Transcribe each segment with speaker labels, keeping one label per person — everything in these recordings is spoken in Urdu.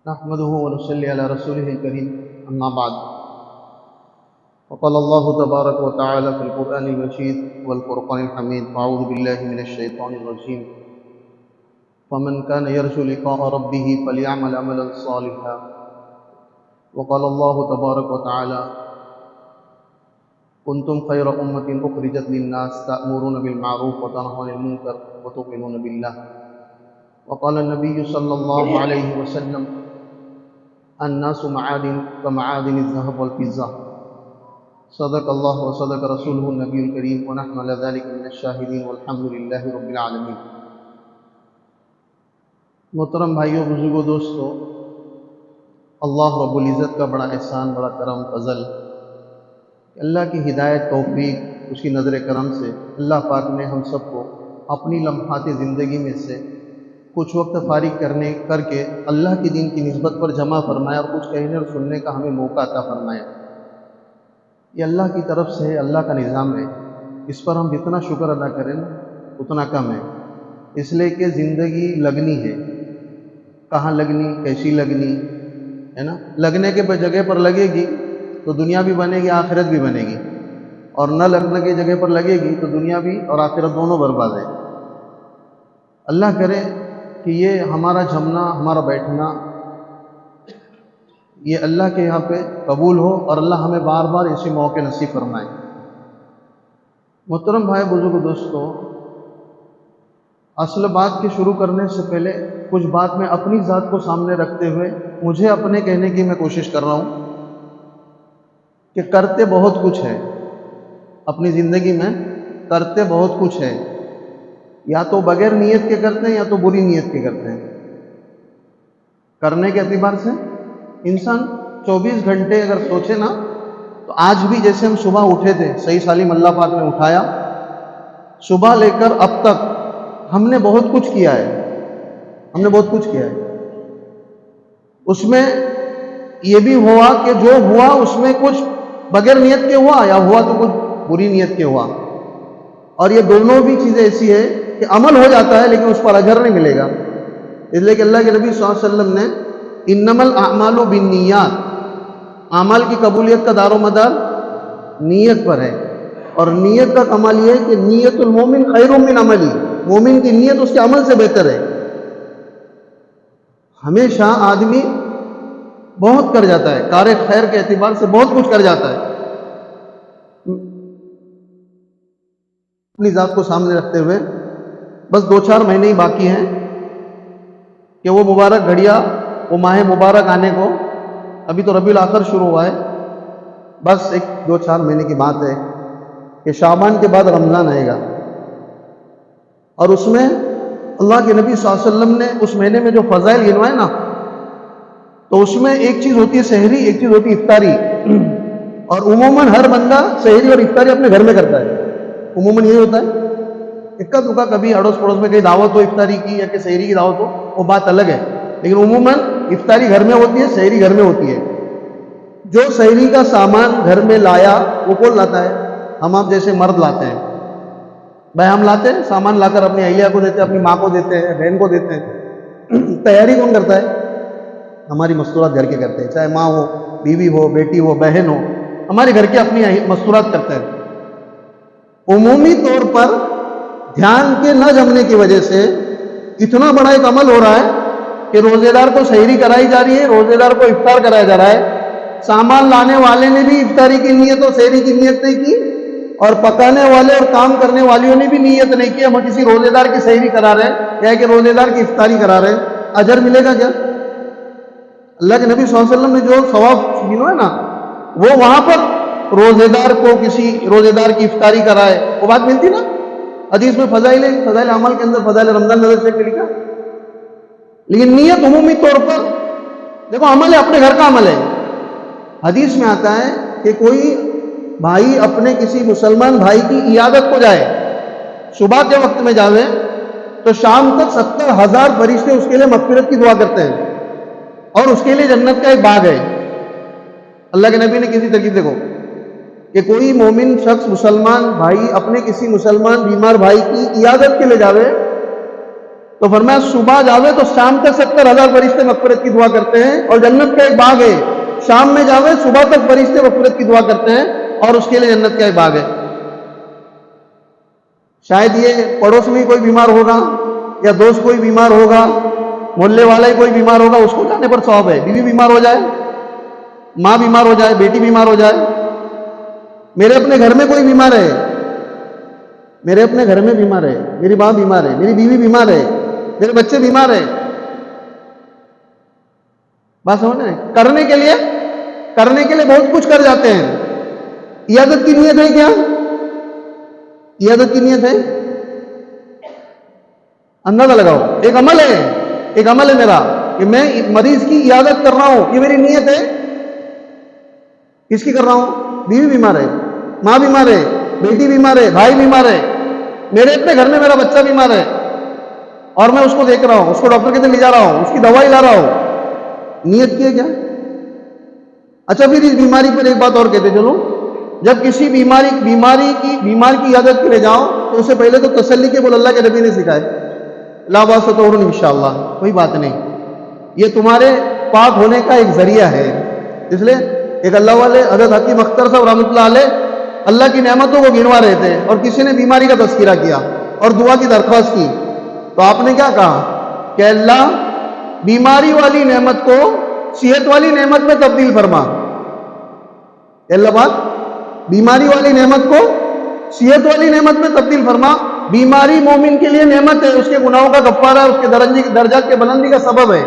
Speaker 1: نحمده ونصلي على رسوله الكريم أما بعد وقال الله تبارك وتعالى في القرآن المجيد والفرقان الحميد أعوذ بالله من الشيطان الرجيم فمن كان يرجو لقاء ربه فليعمل عملا صالحا وقال الله تبارك وتعالى كنتم خير أمة أخرجت للناس تأمرون بالمعروف وتنهون عن المنكر وتؤمنون بالله وقال النبي صلى الله عليه وسلم الناس معادن كمعادن الذهب والفضة صدق الله وصدق رسوله النبي الكريم ونحن على ذلك من الشاهدين والحمد لله رب العالمين۔ محترم بھائیوں، بزرگوں، دوستوں، اللہ رب العزت کا بڑا احسان، بڑا کرم، فضل، اللہ کی ہدایت، توفیق، اس کی نظر کرم سے اللہ پاک نے ہم سب کو اپنی لمحات زندگی میں سے کچھ وقت فارغ کر کے اللہ کے دین کی نسبت پر جمع فرمایا اور کچھ کہنے اور سننے کا ہمیں موقع عطا فرمایا۔ یہ اللہ کی طرف سے ہے، اللہ کا نظام ہے، اس پر ہم جتنا شکر ادا کریں اتنا کم ہے، اس لیے کہ زندگی لگنی ہے۔ کہاں لگنی، کیسی لگنی ہے نا؟ لگنے کے جگہ پر لگے گی تو دنیا بھی بنے گی، آخرت بھی بنے گی، اور نہ لگنے کی جگہ پر لگے گی تو دنیا بھی اور آخرت دونوں برباد ہے۔ اللہ کرے کہ یہ ہمارا جمنا، ہمارا بیٹھنا یہ اللہ کے یہاں پہ قبول ہو اور اللہ ہمیں بار بار ایسے موقع نصیب فرمائے۔ محترم بھائی، بزرگ، دوستوں، اصل بات کے شروع کرنے سے پہلے کچھ بات میں اپنی ذات کو سامنے رکھتے ہوئے مجھے اپنے کہنے کی میں کوشش کر رہا ہوں کہ کرتے بہت کچھ ہے اپنی زندگی میں، کرتے بہت کچھ ہے، یا تو بغیر نیت کے کرتے ہیں یا تو بری نیت کے کرتے ہیں۔ کرنے کے اعتبار سے انسان 24 گھنٹے اگر سوچے نا تو آج بھی جیسے ہم صبح اٹھے تھے، صحیح سالم اللہ پاک نے اٹھایا، صبح لے کر اب تک ہم نے بہت کچھ کیا ہے، اس میں یہ بھی ہوا کہ جو ہوا اس میں کچھ بغیر نیت کے ہوا یا ہوا تو کچھ بری نیت کے ہوا، اور یہ دونوں بھی چیزیں ایسی ہے کہ عمل ہو جاتا ہے لیکن اس پر اجر نہیں ملے گا، اس لیے کہ اللہ کے نبی صلی اللہ علیہ وسلم نے انما الاعمال بالنیات، اعمال کی قبولیت کا دار و مدار نیت پر ہے، اور نیت کا کمال یہ ہے کہ نیت المومن خیر من عملی، مومن کی نیت اس کے عمل سے بہتر ہے۔ ہمیشہ آدمی بہت کر جاتا ہے، کار خیر کے اعتبار سے بہت کچھ کر جاتا ہے، اپنی ذات کو سامنے رکھتے ہوئے بس 2-4 مہینے ہی باقی ہیں کہ وہ مبارک گھڑیا، وہ ماہ مبارک آنے کو، ابھی تو ربیع الاخر شروع ہوا ہے، بس 1-2-4 مہینے کی بات ہے کہ شعبان کے بعد رمضان آئے گا، اور اس میں اللہ کے نبی صلی اللہ علیہ وسلم نے اس مہینے میں جو فضائل گنوائے نا، تو اس میں ایک چیز ہوتی ہے سحری، ایک چیز ہوتی ہے افطاری، اور عموماً ہر بندہ سحری اور افطاری اپنے گھر میں کرتا ہے، عموماً یہی ہوتا ہے۔ اکا دکا کبھی اڑوس پڑوس میں کہیں دعوت ہو افطاری کی یا کہ سحری کی دعوت ہو، وہ بات الگ ہے، لیکن عموماً افطاری گھر میں ہوتی ہے، سحری گھر میں ہوتی ہے۔ جو سحری کا سامان گھر میں لایا وہ کون لاتا ہے؟ ہم آپ جیسے مرد لاتے ہیں، بھائی ہم لاتے ہیں سامان، لا کر اپنی اہلیہ کو دیتے ہیں، اپنی ماں کو دیتے ہیں، بہن کو دیتے ہیں۔ تیاری کون کرتا ہے؟ ہماری مستورات گھر کے کرتے ہیں، چاہے ماں ہو، بیوی ہو، بیٹی ہو، بہن ہو، ہمارے گھر کے اپنی مستورات کرتے ہیں۔ عمومی طور پر دھیان کے نہ جمنے کی وجہ سے اتنا بڑا ایک عمل ہو رہا ہے کہ روزے دار کو سحری کرائی جا رہی ہے، روزے دار کو افطار کرایا جا رہا ہے، سامان لانے والے نے بھی افطاری کی نیت اور سحری کی نیت نہیں کی، اور پکانے والے اور کام کرنے والیوں نے بھی نیت نہیں کی ہم کسی روزے دار کی سحری کرا رہے ہیں یا کہ روزے دار کی افطاری کرا رہے ہیں، اجر ملے گا کیا؟ اللہ کے نبی صلی اللہ علیہ وسلم نے جو ثواب گنو ہے نا، وہ وہاں پر روزے دار کو کسی روزے دار کی افطاری کرائے، وہ بات ملتی نا؟ حدیث میں فضائل عمل کے اندر فضائل رمضان نظر سے لکھا، لیکن نیت عمومی طور پر دیکھو عمل ہے، اپنے گھر کا عمل ہے۔ حدیث میں آتا ہے کہ کوئی بھائی اپنے کسی مسلمان بھائی کی عیادت کو جائے، صبح کے وقت میں جاوے تو شام تک 70,000 فرشتے اس کے لیے مغفرت کی دعا کرتے ہیں، اور اس کے لیے جنت کا ایک باغ ہے۔ اللہ کے نبی نے کسی ترکیب دیکھو کہ کوئی مومن شخص مسلمان بھائی اپنے کسی مسلمان بیمار بھائی کی عیادت کے لیے جاوے تو فرمایا صبح جاوے تو شام تک 70,000 فرشتے مغفرت کی دعا کرتے ہیں، اور جنت کا ایک باغ ہے، شام میں جاوے صبح تک فرشتے مغفرت کی دعا کرتے ہیں، اور اس کے لیے جنت کا ایک باغ ہے۔ شاید یہ پڑوس میں کوئی بیمار ہوگا، یا دوست کوئی بیمار ہوگا، محلے والا ہی کوئی بیمار ہوگا، اس کو جانے پر ثواب ہے۔ بیوی بیمار ہو جائے، ماں بیمار ہو جائے، بیٹی بیمار ہو جائے، میرے اپنے گھر میں کوئی بیمار ہے، میرے اپنے گھر میں بیمار ہے، میری ماں بیمار ہے، میری بیوی بیمار ہے، میرے بچے بیمار ہیں، بات سمجھ رہے ہیں؟ کرنے کے لیے بہت کچھ کر جاتے ہیں۔ عیادت کی نیت ہے کیا؟ عیادت کی نیت ہے؟ اندازہ لگاؤ، ایک عمل ہے میرا کہ میں مریض کی عیادت کر رہا ہوں، یہ میری نیت ہے۔ کس کی کر رہا ہوں؟ بیوی بیمار ہے، ماں بیمار ہے، بیٹی بیمار ہے، بھائی بیمار ہے، میرے اپنے گھر میں میرا بچہ بیمار ہے، اور میں اس کو دیکھ رہا ہوں، اس کو ڈاکٹر کے دن لے جا رہا ہوں، اس کی دوائی لا رہا ہوں، نیت کی ہے کیا؟ اچھا پھر اس بیماری پر ایک بات اور کہتے چلو، جب کسی بیمار کی عیادت کے لیے جاؤ تو اس سے پہلے تو تسلی کے بول، اللہ کے نبی نے سکھائے لا باس طہور انشاءاللہ، کوئی بات نہیں، یہ تمہارے پاک ہونے کا ایک ذریعہ ہے۔ اس لیے ایک اللہ والے حضرت حکیم اختر صاحب رحمۃ اللہ علیہ اللہ کی نعمتوں کو گنوا رہے تھے، اور کسی نے بیماری کا تذکرہ کیا اور دعا کی درخواست کی، تو آپ نے کیا کہا کہ اللہ بیماری والی نعمت کو صحت والی نعمت میں تبدیل فرما۔ اللہ پاک بیماری والی نعمت کو صحت والی نعمت میں تبدیل فرما۔ بیماری مومن کے لیے نعمت ہے، اس کے گناہوں کا کفارہ ہے، اس کے درجات کے بلندی کا سبب ہے۔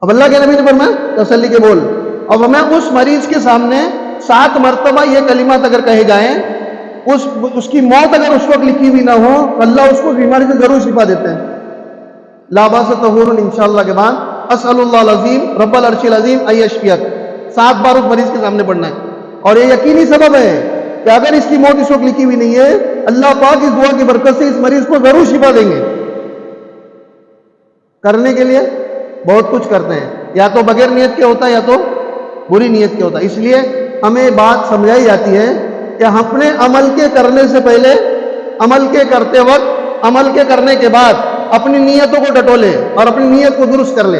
Speaker 1: اب اللہ کے نبی نے فرمایا تسلی کے بول، اب ہمیں اس مریض کے سامنے 7 مرتبہ یہ کلمات اگر کہے جائیں، اس کی موت اگر اس وقت لکھی بھی نہ ہو، اللہ اس کو بیماری سے ضرور شفا دیتے ہیں۔ لا باس طہور انشاءاللہ کے بعد اسأل اللہ العظیم رب العرش العظیم ان یشفیک 7 بار اس مریض کے سامنے پڑھنا ہے، اور یہ یقینی سبب ہے کہ اگر اس کی موت اس وقت لکھی ہوئی نہیں ہے، اللہ پاک اس دعا کی برکت سے اس مریض کو ضرور شفا دیں گے۔ کرنے کے لیے بہت کچھ کرتے ہیں، یا تو بغیر نیت کے ہوتا ہے یا تو بری نیت کے ہوتا ہے۔ اس لیے ہمیں بات سمجھائی جاتی ہے کہ ہم اپنے عمل کے کرنے سے پہلے، عمل کے کرتے وقت، عمل کے کرنے کے بعد اپنی نیتوں کو ٹٹولے اور اپنی نیت کو درست کر لے۔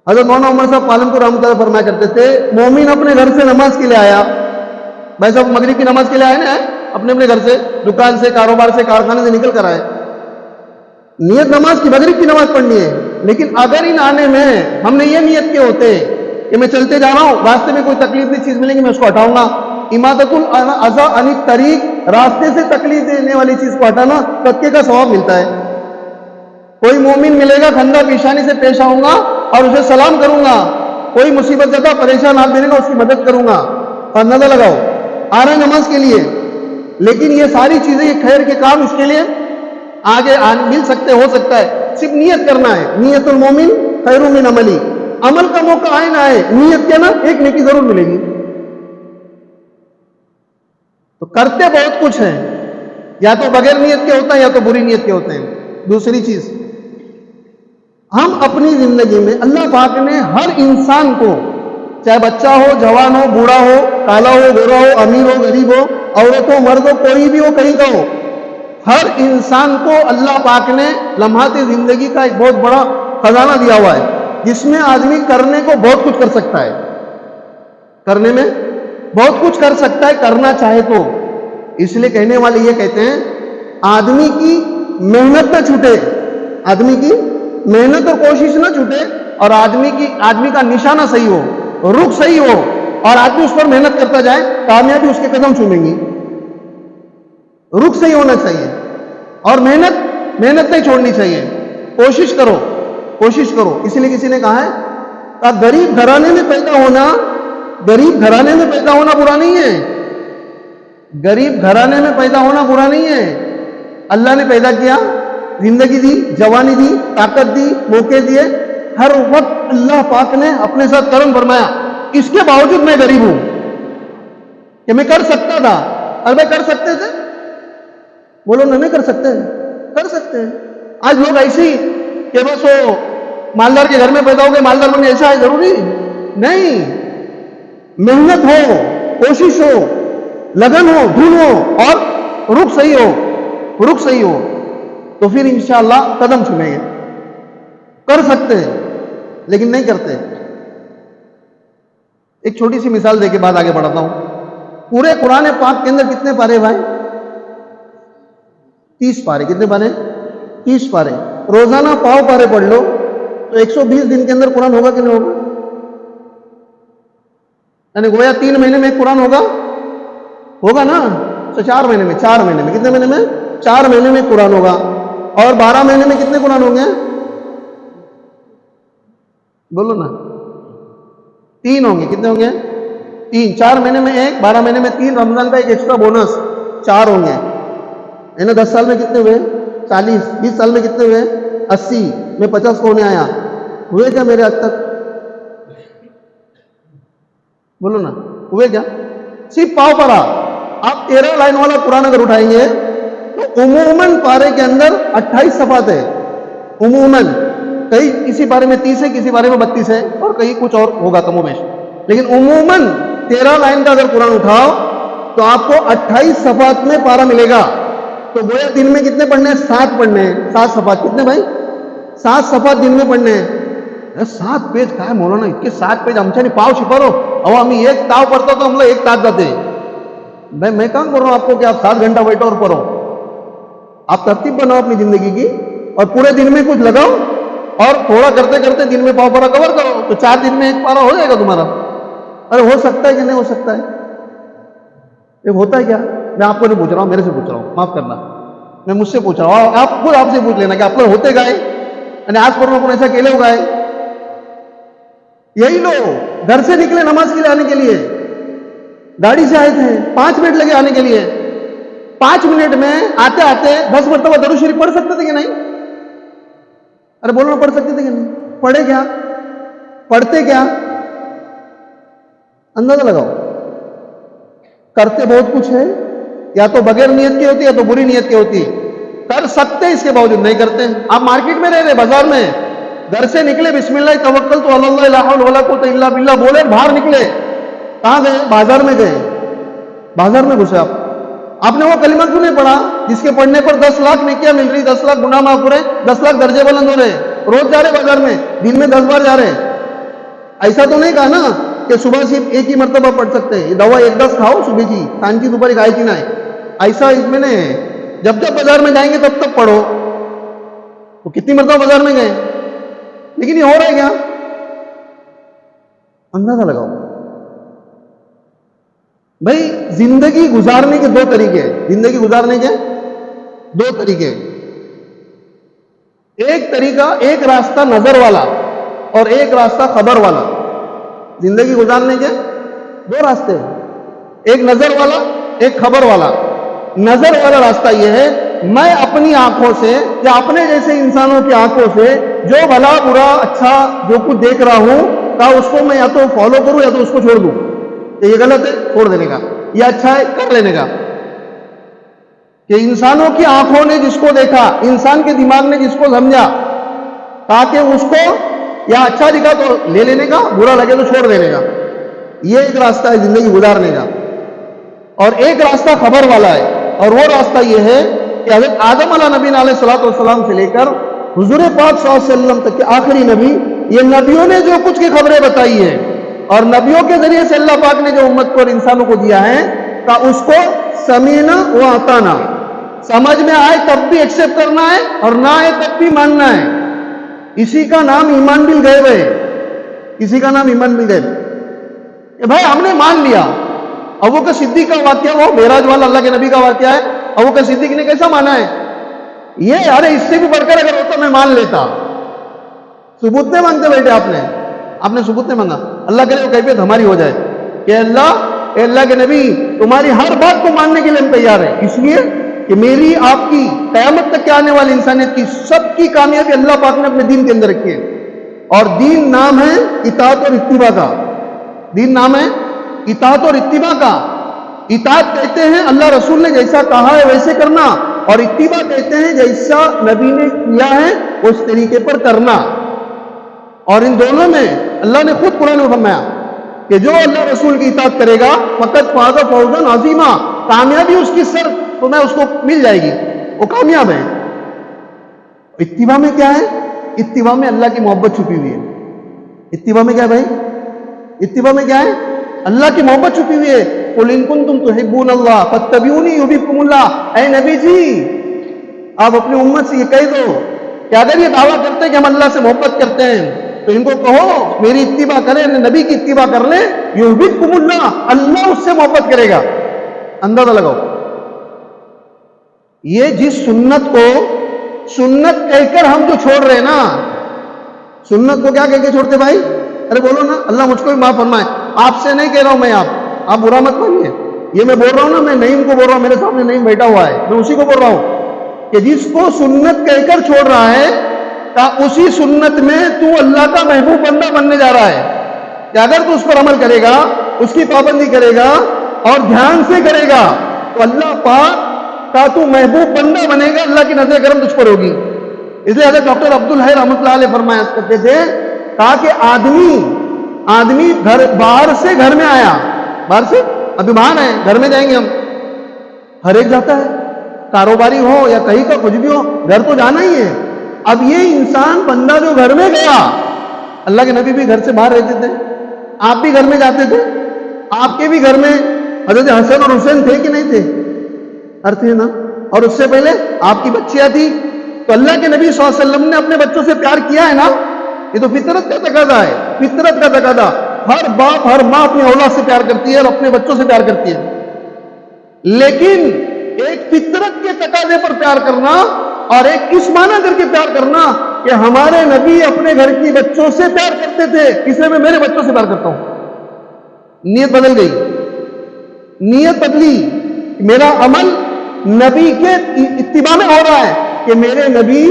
Speaker 1: حضرت مولانا عمر صاحب پالم پور رحمۃ اللہ فرمایا کرتے تھے، مومن اپنے گھر سے نماز کے لیے آیا، بھائی صاحب مغرب کی نماز کے لیے آئے نا، اپنے گھر سے، دکان سے، کاروبار سے، کارخانے سے نکل کر آئے، نیت نماز کی، مغرب کی نماز پڑھنی ہے، لیکن اگر ان آنے میں ہم نے یہ نیت کے ہوتے کہ میں چلتے جا رہا ہوں، راستے میں کوئی تکلیف دی چیز ملے گی میں اس کو ہٹاؤں گا، اماطۃ الاذی عن الطریق، راستے سے تکلیف دینے والی چیز کو ہٹانا صدقے کا ثواب ملتا ہے۔ کوئی مومن ملے گا، خندہ پیشانی سے پیش آؤں گا اور اسے سلام کروں گا، کوئی مصیبت زدہ پریشان حال دینے گا اس کی مدد کروں گا، اور اندازہ لگاؤ آ رہا ہے نماز کے لیے، لیکن یہ ساری چیزیں، یہ خیر کے کام اس کے لیے آگے مل سکتے، ہو سکتا ہے، صرف نیت کرنا ہے۔ نیت المومن خیر من عملی، عمل کا موقع آئے نہ آئے، نیت کیا نا ایک نیکی ضرور ملے گی۔ تو کرتے بہت کچھ ہیں، یا تو بغیر نیت کے ہوتا ہے یا تو بری نیت کے ہوتے ہیں۔ دوسری چیز، ہم اپنی زندگی میں اللہ پاک نے ہر انسان کو، چاہے بچہ ہو، جوان ہو، بوڑھا ہو، کالا ہو، گورا ہو، امیر ہو، غریب ہو، عورت ہو، مرد ہو، کوئی بھی ہو، کہیں کا ہو، ہر انسان کو اللہ پاک نے لمحات زندگی کا ایک بہت بڑا خزانہ دیا ہوا ہے، جس میں آدمی کرنے کو بہت کچھ کر سکتا ہے، کرنے میں بہت کچھ کر سکتا ہے، کرنا چاہے تو۔ اس لیے کہنے والے یہ کہتے ہیں آدمی کی محنت نہ چھوٹے، آدمی کی محنت اور کوشش نہ چھوٹے، اور آدمی کا نشانہ صحیح ہو، رخ صحیح ہو، اور آدمی اس پر محنت کرتا جائے، کامیابی اس کے قدم چومیں گی۔ رخ صحیح ہونا چاہیے، اور محنت نہیں چھوڑنی چاہیے، کوشش کرو۔ اس لیے کسی نے کہا ہے غریب گھرانے میں پیدا ہونا برا نہیں ہے، غریب گھرانے میں پیدا ہونا برا نہیں ہے۔ اللہ نے پیدا کیا، زندگی دی، جوانی دی، طاقت دی، موقع دیے، ہر وقت اللہ پاک نے اپنے ساتھ کرم فرمایا، اس کے باوجود میں غریب ہوں کہ میں کر سکتا تھا، اور میں کر سکتے تھے، بولو نہیں کر سکتے ہیں۔ آج لوگ ایسے ہی کہ بس وہ مالدار کے گھر میں پیدا ہو گئے، مالدار بننے، ایسا ہے ضروری نہیں۔ محنت ہو، کوشش ہو، لگن ہو، دھن ہو، اور رخ صحیح ہو۔ تو پھر انشاءاللہ قدم چومیں گے. کر سکتے ہیں لیکن نہیں کرتے. ایک چھوٹی سی مثال دے کے بعد آگے بڑھاتا ہوں. پورے قرآن پاک کے اندر کتنے پارے بھائی؟ 30 پارے. کتنے پارے؟ 30 پارے. روزانہ پاؤ پارے پڑھ لو تو 120 دن کے اندر قرآن ہوگا کہ نہیں ہوگا؟ یعنی گویا 3 مہینے میں ایک قرآن ہوگا نا. تو 4 مہینے میں کتنے مہینے میں؟ 4 مہینے میں قرآن ہوگا. اور 12 مہینے میں کتنے قرآن ہوں گے؟ بولو نا. 3 ہوں گے. کتنے ہوں گے؟ 3. 4 مہینے میں 1, 12 مہینے میں 3, رمضان کا ایک ایکسٹرا بونس 4 ہوں گے. 10 سال میں کتنے ہوئے؟ 40. 20 سال میں کتنے ہوئے؟ 80. میں 50 کو ہونے آیا. ہوئے کیا میرے حد تک؟ بولو نا, ہوئے کیا؟ صرف پاؤ پڑا. آپ 13 لائن والا قرآن اگر اٹھائیں گے تو عموماً پارے کے اندر 28 صفحات ہے. عموماً کئی کسی پارے میں 30 ہے, کسی پارے میں 32 ہے, اور کہیں کچھ اور ہوگا کم و بیش. لیکن عموماً 13 لائن کا اگر قرآن اٹھاؤ تو آپ کو 28 صفحات میں پارا ملے گا. تو گویا دن میں کتنے پڑھنے ہیں؟ 7 پڑھنے ہیں. 7 صفحات. کتنے بھائی؟ 7 صفحات دن میں پڑھنے ہیں. 7 پیج کا ہے مولانا, اتنے 7 پیج ہم نہیں پاؤ چھپارو. اب ہم ایک تاؤ پڑھتا تو ہم لوگ ایک تاج جاتے. میں کہاں کر رہا ہوں آپ کو کہ آپ 7 گھنٹہ بیٹھو اور پڑھو. آپ ترتیب بناؤ اپنی زندگی کی اور پورے دن میں کچھ لگاؤ اور تھوڑا کرتے کرتے دن میں پاؤ پارا کور کرو تو 4 دن میں ایک پارا ہو جائے گا تمہارا. ارے ہو سکتا ہے کہ نہیں ہو سکتا ہے؟ یہ ہوتا ہے کیا؟ میں آپ کو نہیں پوچھ رہا ہوں, میرے سے پوچھ رہا ہوں, معاف کرنا, میں مجھ سے پوچھ رہا ہوں. آپ خود آپ سے پوچھ لینا کہ آپ لوگ ہوتے گئے یعنی آج پر اپنے ایسا کیلے ہو گئے. یہی لوگ گھر سے نکلے نماز کے لیے آنے کے لیے, گاڑی سے آئے تھے, 5 منٹ لگے آنے کے لیے. 5 منٹ میں آتے آتے 10 مرتبہ درود شریف پڑھ سکتے تھے کہ نہیں؟ ارے بولو پڑھ سکتے تھے کہ نہیں؟ پڑھے کیا؟ پڑھتے کیا؟ اندازہ لگاؤ. کرتے بہت کچھ ہے, یا تو بغیر نیت کی ہوتی ہے یا تو بری نیت کی ہوتی ہے. کر سکتے اس کے باوجود نہیں کرتے. آپ مارکیٹ میں رہ رہے, بازار میں, گھر سے نکلے بسم اللہ توکلت علی اللہ لا حول ولا قوت الا باللہ بولے, باہر نکلے, کہاں گئے؟ بازار میں گئے. بازار میں گھسے آپ نے وہ کلمہ کیوں نہیں پڑھا جس کے پڑھنے پر 10 لاکھ نیکیاں مل رہی, 10 لاکھ گناہ معاف ہو رہے, 10 لاکھ درجے بلند ہو رہے. روز جا رہے بازار میں, دن میں 10 بار جا رہے. ایسا تو نہیں کہا نا کہ صبح صرف ایک ہی مرتبہ پڑھ سکتے ہیں. یہ دوا 1-10 کھاؤ صبح کی, سان کی دوپہر کھائے کی نہ ہے, ایسا اس میں نہیں ہے. جب جب بازار میں جائیں گے تب تک پڑھو. تو کتنی مرتبہ بازار میں گئے, لیکن یہ ہو رہا ہے کیا؟ اندازہ لگاؤ. بھائی زندگی گزارنے کے 2 طریقے ہیں. زندگی گزارنے کے 2 طریقے. ایک طریقہ, ایک راستہ نظر والا اور ایک راستہ خبر والا. زندگی گزارنے کے 2 راستے ہیں, ایک نظر والا, ایک خبر والا. نظر والا راستہ یہ ہے, میں اپنی آنکھوں سے یا اپنے جیسے انسانوں کی آنکھوں سے جو بھلا برا اچھا جو کچھ دیکھ رہا ہوں اس کو میں یا تو فالو کروں یا تو اس کو چھوڑ دوں. یہ غلط ہے, چھوڑ دینے کا. یہ اچھا ہے, کر لینے کا. کہ انسانوں کی آنکھوں نے جس کو دیکھا, انسان کے دماغ نے جس کو سمجھا, تاکہ اس کو یا اچھا دکھا تو لے لینے کا, برا لگے تو چھوڑ دینے کا. یہ ایک راستہ ہے زندگی گزارنے کا. اور ایک راستہ خبر والا ہے, اور وہ راستہ یہ ہے کہ حضرت آدم علیہ نبی علیہ الصلوۃ والسلام سے لے کر حضور پاک صلی اللہ علیہ وسلم تک کے آخری نبی, یہ نبیوں نے جو کچھ کی خبریں بتائی ہیں اور نبیوں کے ذریعے سے اللہ پاک نے جو امت کو اور انسانوں کو دیا ہے, کا اس کو سمینا و اطانا, سمجھ میں آئے تب بھی ایکسپٹ کرنا ہے اور نہ آئے تب بھی ماننا ہے. اسی کا نام ایمان بالغیب ہے. اسی کا نام ایمان بالغیب. بھائی ہم نے مان لیا. ابو بکر صدیق کا واقعہ, وہ معراج والا اللہ کے نبی کا واقعہ ہے. ابو بکر صدیق نے کیسا مانا ہے یہ؟ ارے اس سے بھی بڑھ کر اگر ہوتا میں مان لیتا. ثبوت نہیں مانگتے بیٹھے آپ نے ثبوت نہیں مانگا. اللہ کرے وہ کیفیت ہماری ہو جائے کہ اے اللہ کے نبی تمہاری ہر بات کو ماننے کے لیے ہم تیار ہیں, اس لیے کہ میری آپ کی قیامت تک کے آنے والی انسانیت کی سب کی کامیابی اللہ پاک نے اپنے دین کے اندر رکھی ہے. اور دین نام ہے اطاعت اور اتباع کا. دین نام ہے اطاعت اور اتباع کا. اطاعت کہتے ہیں اللہ رسول نے جیسا کہا ہے ویسے کرنا, اور اتباع کہتے ہیں جیسا نبی نے کیا ہے اس طریقے پر کرنا. اور ان دونوں میں اللہ نے خود قرآن میں فرمایا کہ جو اللہ رسول کی اطاعت کرے گا فقط فاز فوزا عظیما, کامیابی اس کی سر تو میں اس کو مل جائے گی, وہ کامیاب ہے. اتباع میں کیا ہے؟ اتباع میں اللہ کی محبت چھپی ہوئی ہے. اتباع میں کیا ہے بھائی؟ اتباع میں کیا ہے؟ اللہ کی محبت چھپی ہوئی ہے. قل ان کنتم تحبون اللہ فاتبعونی یحببکم اللہ. اے نبی جی آپ اپنی امت سے یہ کہہ دو کہ اگر یہ دعویٰ کرتے ہیں کہ ہم اللہ سے محبت کرتے ہیں تو ان کو کہو میری اتباع کریں, نبی کی اتباع کر لیں, یحببکم اللہ, اللہ اس سے محبت کرے گا. اندازہ لگاؤ, یہ جس سنت کو سنت کہہ کر ہم جو چھوڑ رہے ہیں نا, سنت کو کیا کہہ کے چھوڑتے بھائی؟ ارے بولو نا, اللہ مجھ کو بھی معاف فرمائے. آپ سے نہیں کہہ رہا ہوں میں, آپ برا مت مانیے, یہ میں بول رہا ہوں نا, میں نعیم کو بول رہا ہوں, میرے سامنے نعیم بیٹھا ہوا ہے, میں اسی کو بول رہا ہوں کہ جس کو سنت کہہ کر چھوڑ رہا ہے اسی سنت میں تو اللہ کا محبوب بندہ بننے جا رہا ہے کہ اگر تو اس پر عمل کرے گا, اس کی پابندی کرے گا اور دھیان سے کرے گا تو اللہ پاک کا تو محبوب بندہ بنے گا, اللہ کی نظر کرم تجھ پر ہوگی. اس لیے حضرت ڈاکٹر عبدالحی رحمۃ اللہ علیہ فرمایا کرتے تھے, کہا کہ آدمی باہر سے گھر میں آیا, باہر سے, ابھی باہر ہیں, گھر میں جائیں گے ہم, ہر ایک جاتا ہے, کاروباری ہو یا کہیں کا کچھ بھی ہو, گھر تو جانا ہی ہے. اب یہ انسان بندہ جو گھر میں گیا, اللہ کے نبی بھی گھر سے باہر رہتے تھے, آپ بھی گھر میں جاتے تھے, آپ کے بھی گھر میں حضرت حسن اور حسین تھے کہ نہیں تھے؟ ہر تھے نا. اور اس سے پہلے آپ کی بچیاں تھی, تو اللہ کے نبی صلی اللہ علیہ وسلم نے اپنے بچوں سے پیار کیا ہے نا, یہ تو فطرت کا تقاضا ہے, فطرت کا تقاضا. ہر باپ ہر ماں اپنی اولاد سے پیار کرتی ہے اور اپنے بچوں سے پیار کرتی ہے, لیکن ایک فطرت کے تقاضے پر پیار کرنا اور ایک اس معنی کر کے پیار کرنا کہ ہمارے نبی اپنے گھر کی بچوں سے پیار کرتے تھے, اس لیے میں میرے بچوں سے پیار کرتا ہوں. نیت بدل گئی, نیت بدلی, میرا عمل نبی کے اتباع میں ہو رہا ہے کہ میرے نبی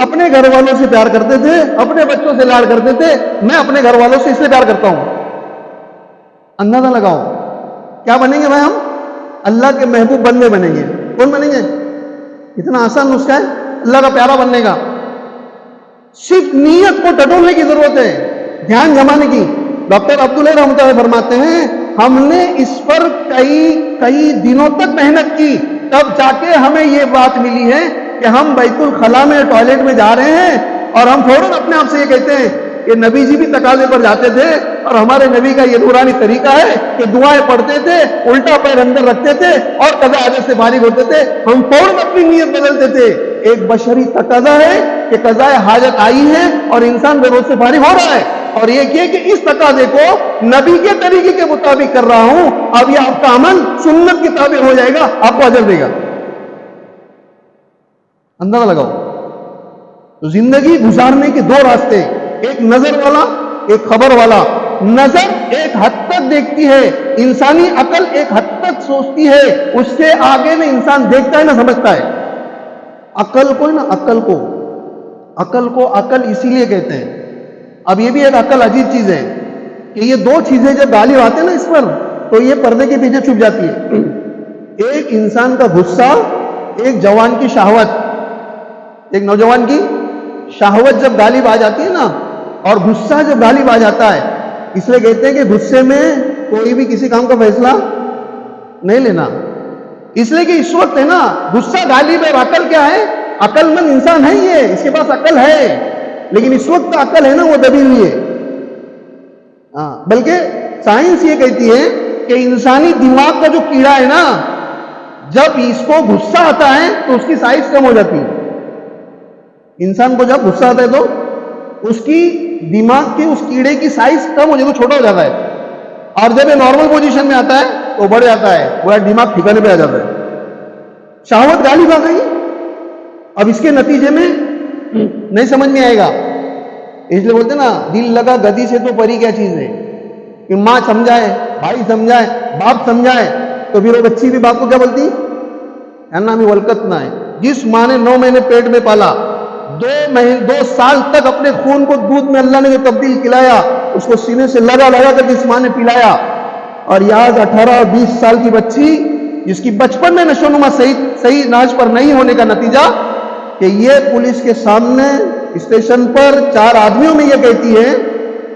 Speaker 1: اپنے گھر والوں سے پیار کرتے تھے, اپنے بچوں سے لاڈ کرتے تھے, میں اپنے گھر والوں سے اس لیے پیار کرتا ہوں. اندازہ لگاؤ کیا بنیں گے بھائی ہم؟ اللہ کے محبوب بندے بنیں گے. کون بنیں گے؟ اتنا آسان نسخہ ہے اللہ کا پیارا بننے کا. صرف نیت کو ٹٹولنے کی ضرورت ہے, دھیان جمانے کی. ڈاکٹر عبدالحی رحمۃ اللہ فرماتے ہیں ہم نے اس پر کئی دنوں تک محنت کی, تب جا کے ہمیں یہ بات ملی ہے کہ ہم بیت الخلا میں ٹوائلٹ میں جا رہے ہیں اور ہم فوراً اپنے آپ سے یہ کہتے ہیں کہ نبی جی بھی تقاضے پر جاتے تھے اور ہمارے نبی کا یہ نورانی طریقہ ہے کہ دعائیں پڑھتے تھے, الٹا پیر اندر رکھتے تھے اور قضاء حاجت سے فارغ ہوتے تھے. ہم فوراً اپنی نیت بدلتے تھے. ایک بشری تقاضا ہے کہ قضاء حاجت آئی ہے اور انسان بے روز سے فارغ ہو رہا ہے, اور یہ کہ اس تقاضے کو نبی کے طریقے کے مطابق کر رہا ہوں, اب یہ آپ کا عمل سنت کے تابع ہو جائے گا, آپ کو اجر دے گا. اندازہ لگاؤ. تو زندگی گزارنے کے دو راستے, ایک نظر والا, ایک خبر والا. نظر ایک حد تک دیکھتی ہے, انسانی عقل ایک حد تک سوچتی ہے, اس سے آگے نہ انسان دیکھتا ہے نہ سمجھتا ہے. عقل کو نا, عقل کو عقل اسی لیے کہتے ہیں. اب یہ بھی ایک عقل عجیب چیز ہے کہ یہ دو چیزیں جب غالب آتے ہیں نا اس پر, تو یہ پردے کے پیچھے چھپ جاتی ہے. ایک انسان کا غصہ, ایک جوان کی شہوت, ایک نوجوان کی شہوت جب غالب آ جاتی ہے نا, اور غصہ جب غالب آ جاتا ہے, اس لیے کہتے ہیں کہ غصے میں کوئی بھی کسی کام کا فیصلہ نہیں لینا. اس لیے کہ اس وقت ہے نا غصہ غالب ہے, اور عقل کیا ہے؟ عقل مند انسان ہے, یہ اس کے پاس عقل ہے, لیکن اس وقت عقل ہے نا وہ دبی ہوئی ہے. بلکہ سائنس یہ کہتی ہے کہ انسانی دماغ کا جو کیڑا ہے نا, جب اس کو غصہ آتا ہے تو اس کی سائز کم ہو جاتی ہے. انسان کو جب غصہ آتا ہے تو اس کی دماغ کے اس کیڑے کی سائز کم ہو جاتی ہے, تو چھوٹا ہو جاتا ہے, اور جب یہ نارمل پوزیشن میں آتا ہے تو بڑھ جاتا ہے, پورا دماغ ٹھکانے پہ آ جاتا ہے. شہوت غالب آ گئی, اب اس کے نتیجے میں نہیں سمجھ میں آئے گا. اس لیے بولتے نا دل لگا گدی سے تو پری کیا چیز ہے, کہ ماں سمجھائے, بھائی سمجھائے, باپ سمجھائے, تو پھر وہ بچی بھی باپ کو کیا بولتی ہے نا, ہمیں ولکت نہ ہے. جس ماں نے 9 مہینے پیٹ میں پالا, 2 سال تک اپنے خون کو دودھ میں اللہ نے جو تبدیل کھلایا, اس کو سینے سے لگا کر جس ماں نے پلایا, اور یاد 18-20 سال کی بچی جس کی بچپن میں نشو نما صحیح ناج پر نہیں ہونے کا نتیجہ کہ یہ پولیس کے سامنے اسٹیشن پر 4 آدمیوں میں یہ کہتی ہے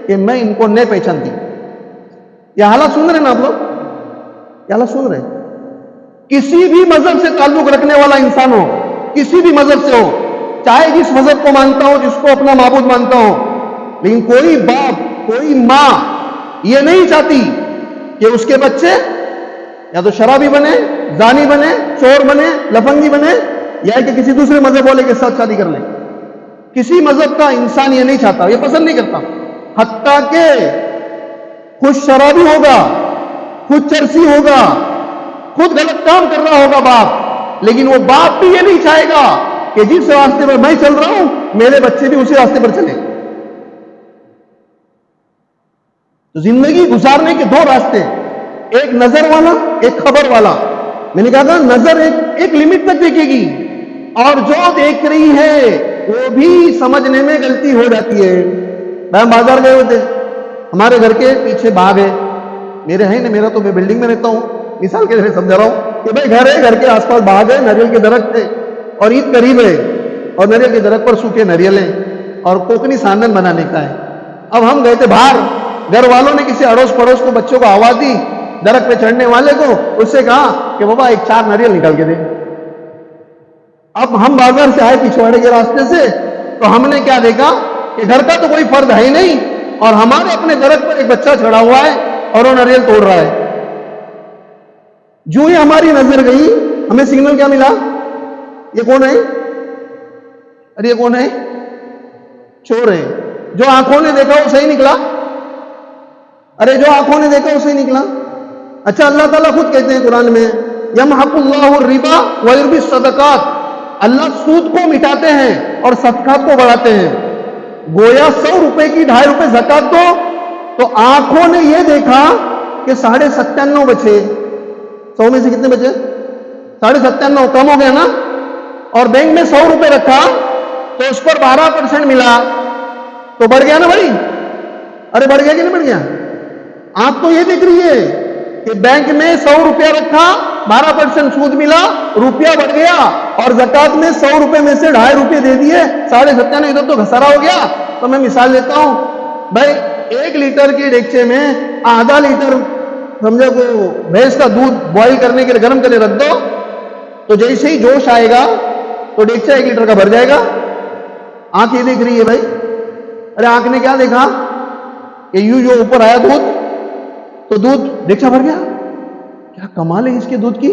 Speaker 1: کہ میں ان کو نہیں پہچانتی. یہ حالات سن رہے ہیں نا آپ لوگ, یہ حالات سن رہے ہیں. کسی بھی مذہب سے تعلق رکھنے والا انسان ہو, کسی بھی مذہب سے ہو, چاہے جس مذہب کو مانتا ہوں، جس کو اپنا معبود مانتا ہوں، لیکن کوئی باپ، کوئی ماں یہ نہیں چاہتی کہ اس کے بچے یا تو شرابی بنے، زانی بنے، چور بنے، لفنگی بنے، یا کہ کسی دوسرے مذہب والے کے ساتھ شادی کر لیں. کسی مذہب کا انسان یہ نہیں چاہتا، یہ پسند نہیں کرتا. حتیٰ کہ خود شرابی ہوگا، خود چرسی ہوگا، خود غلط کام کر رہا ہوگا باپ، لیکن وہ باپ بھی یہ نہیں چاہے گا کہ جس راستے پر میں چل رہا ہوں میرے بچے بھی اسی راستے پر چلیں. تو زندگی گزارنے کے دو راستے، ایک نظر والا، ایک خبر والا. میں نے کہا تھا نظر ایک لمٹ تک دیکھے گی، اور جو دیکھ رہی ہے وہ بھی سمجھنے میں غلطی ہو جاتی ہے. میں بازار گئے ہوئے تھے، ہمارے گھر کے پیچھے باغ ہے، میرے ہے نا، میرا تو میں بلڈنگ میں رہتا ہوں، مثال کے ذریعے سمجھا رہا ہوں کہ بھائی گھر ہے، گھر کے آس پاس باغ ہے، ناریل کے درخت ہے، اور عید قریب ہے، اور ناریل کے درخت پر سوکھے ناریل ہیں اور کوکنی ساندن بنانے کا ہے. اب ہم گئے تھے باہر، گھر والوں نے کسی اڑوس پڑوس کو بچوں کو آواز دی، درخت پہ چڑھنے والے کو، اس سے کہا کہ بابا ایک 4 ناریل نکال کے دے. اب ہم بازار سے آئے پچھواڑے کے راستے سے، تو ہم نے کیا دیکھا کہ گھر کا تو کوئی فرد ہے ہی نہیں، اور ہمارے اپنے درخت پر ایک بچہ چڑھا ہوا ہے اور وہ ناریل توڑ رہا ہے. جو ہی ہماری نظر گئی، ہمیں سگنل کیا ملا؟ یہ کون ہے؟ ارے یہ کون ہے؟ چور ہے. جو آنکھوں نے دیکھا وہ صحیح نکلا. ارے جو آنکھوں نے دیکھا وہ صحیح نکلا. اچھا اللہ تعالیٰ خود کہتے ہیں قرآن میں، یمحق اللہ الربا ویربی الصدقات، اللہ سود کو مٹاتے ہیں اور صدقات کو بڑھاتے ہیں. گویا 100 روپے کی 2.5 روپے زکات دو، تو آنکھوں نے یہ دیکھا کہ 97.5 بچے، 100 میں سے کتنے بچے؟ 97.5 کم ہو گیا نا. اور بینک میں 100 روپے رکھا تو اس پر 12% ملا، تو بڑھ گیا نا بھائی. ارے بڑھ گیا کہ نہیں بڑھ گیا؟ آپ تو یہ دیکھ رہی ہے کہ بینک میں 100 روپیہ رکھا، 12% سود ملا، روپیہ بڑھ گیا، اور زکات میں 100 روپے میں سے 2.5 روپے دے دیے، 97.5 ادھر تو گھسارا ہو گیا. تو میں مثال دیتا ہوں بھائی، 1 لیٹر کی ڈیکچے میں آدھا لیٹر سمجھو کو بھینس کا دودھ بوائل کرنے کے لیے گرم کرنے رکھ دو، تو جیسے ہی جوش آئے گا تو ڈیکچا 1 لیٹر کا بھر جائے گا. آنکھ یہ دیکھ رہی ہے بھائی. ارے آنکھ نے کیا دیکھا کہ یوں جو اوپر آیا دودھ تو دودھ ڈیکچا بھر گیا. کیا کمال ہے اس کے دودھ کی.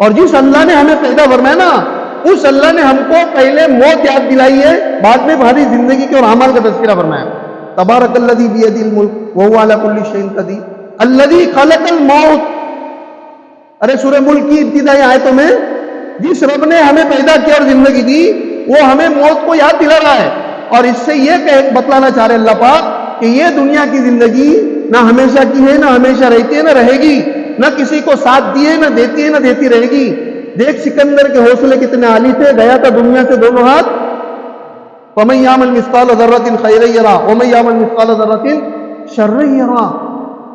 Speaker 1: اور جس اللہ نے ہمیں پیدا فرمایا نا، اس اللہ نے ہم کو پہلے موت یاد دلائی ہے، بعد میں ہماری زندگی کے اور اعمال کا تذکرہ فرمایا. تبارک الذی بیدہ الملک وہو علی کل شیء قدیر الذی خلق الموت. ارے سورہ ملک کی ابتدائی آیتوں میں جس رب نے ہمیں پیدا کیا اور زندگی دی، وہ ہمیں موت کو یاد دلا رہا ہے، اور اس سے یہ بتلانا چاہ رہے اللہ پاک کہ یہ دنیا کی زندگی نہ ہمیشہ کی ہے، نہ ہمیشہ رہتی ہے، نہ رہے گی، نہ کسی کو ساتھ دیے نہ دیتی ہے، نہ دیتی رہے گی. دیکھ سکندر کے حوصلے کتنے عالی تھے، گیا تھا دنیا سے دونوں ہاتھ. فَمَن يَعْمَلْ مِثْقَالَ ذَرَّةٍ خَيْرًا يَرَهُ وَمَن يَعْمَلْ مِثْقَالَ ذَرَّةٍ شَرًّا يَرَهُ.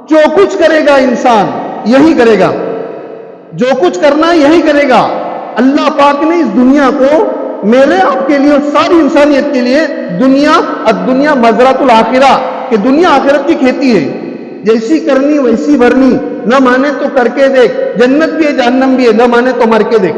Speaker 1: جو کچھ کرے گا انسان یہی کرے گا، جو کچھ کرنا یہی کرے گا. اللہ پاک نے اس دنیا کو میرے آپ کے لیے اور ساری انسانیت کے لیے الدنیا مزرعۃ الآخرہ، کہ دنیا آخرت کی کھیتی ہے، جیسی کرنی ویسی بھرنی. نہ مانے تو کر کے دیکھ، جنت بھی ہے جہنم بھی ہے، نہ مانے تو مر کے دیکھ.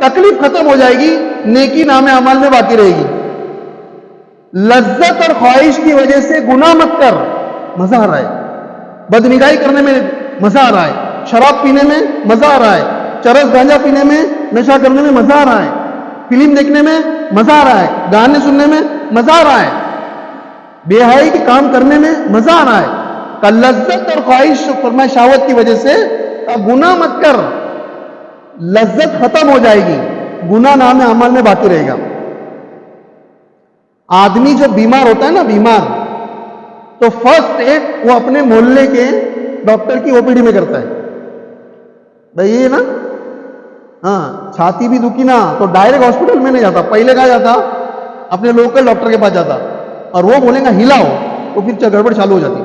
Speaker 1: تکلیف ختم ہو جائے گی, نیکی نام اعمال میں باقی رہے گی. لذت اور خواہش کی وجہ سے گناہ مت کر, مزہ آ رہا ہے. بدنگاہی کرنے میں مزہ آ رہا ہے, شراب پینے میں مزہ آ رہا ہے, چرس گانجا پینے میں, نشہ کرنے میں مزہ آ رہا ہے, فلم دیکھنے میں مزہ آ رہا ہے, گانے سننے میں مزہ آ رہا ہے, بے حیائی کے کام کرنے میں مزہ آ رہا ہے. کہ لذت اور خواہش فرمائے شہوت کی وجہ سے گناہ مت کر, لذت ختم ہو جائے گی, گناہ نام اعمال میں باقی رہے گا. آدمی جو بیمار ہوتا ہے نا, بیمار, تو فرسٹ ایڈ وہ اپنے محلے کے ڈاکٹر کی او پی ڈی میں کرتا ہے. بھائی یہ نا, ہاں چھاتی بھی دکھی نا تو ڈائریکٹ ہاسپٹل میں نہیں جاتا, پہلے کہاں جاتا, اپنے لوکل ڈاکٹر کے پاس جاتا, اور وہ بولیں گا ہلاؤ تو پھر گڑبڑ چالو ہو جاتی.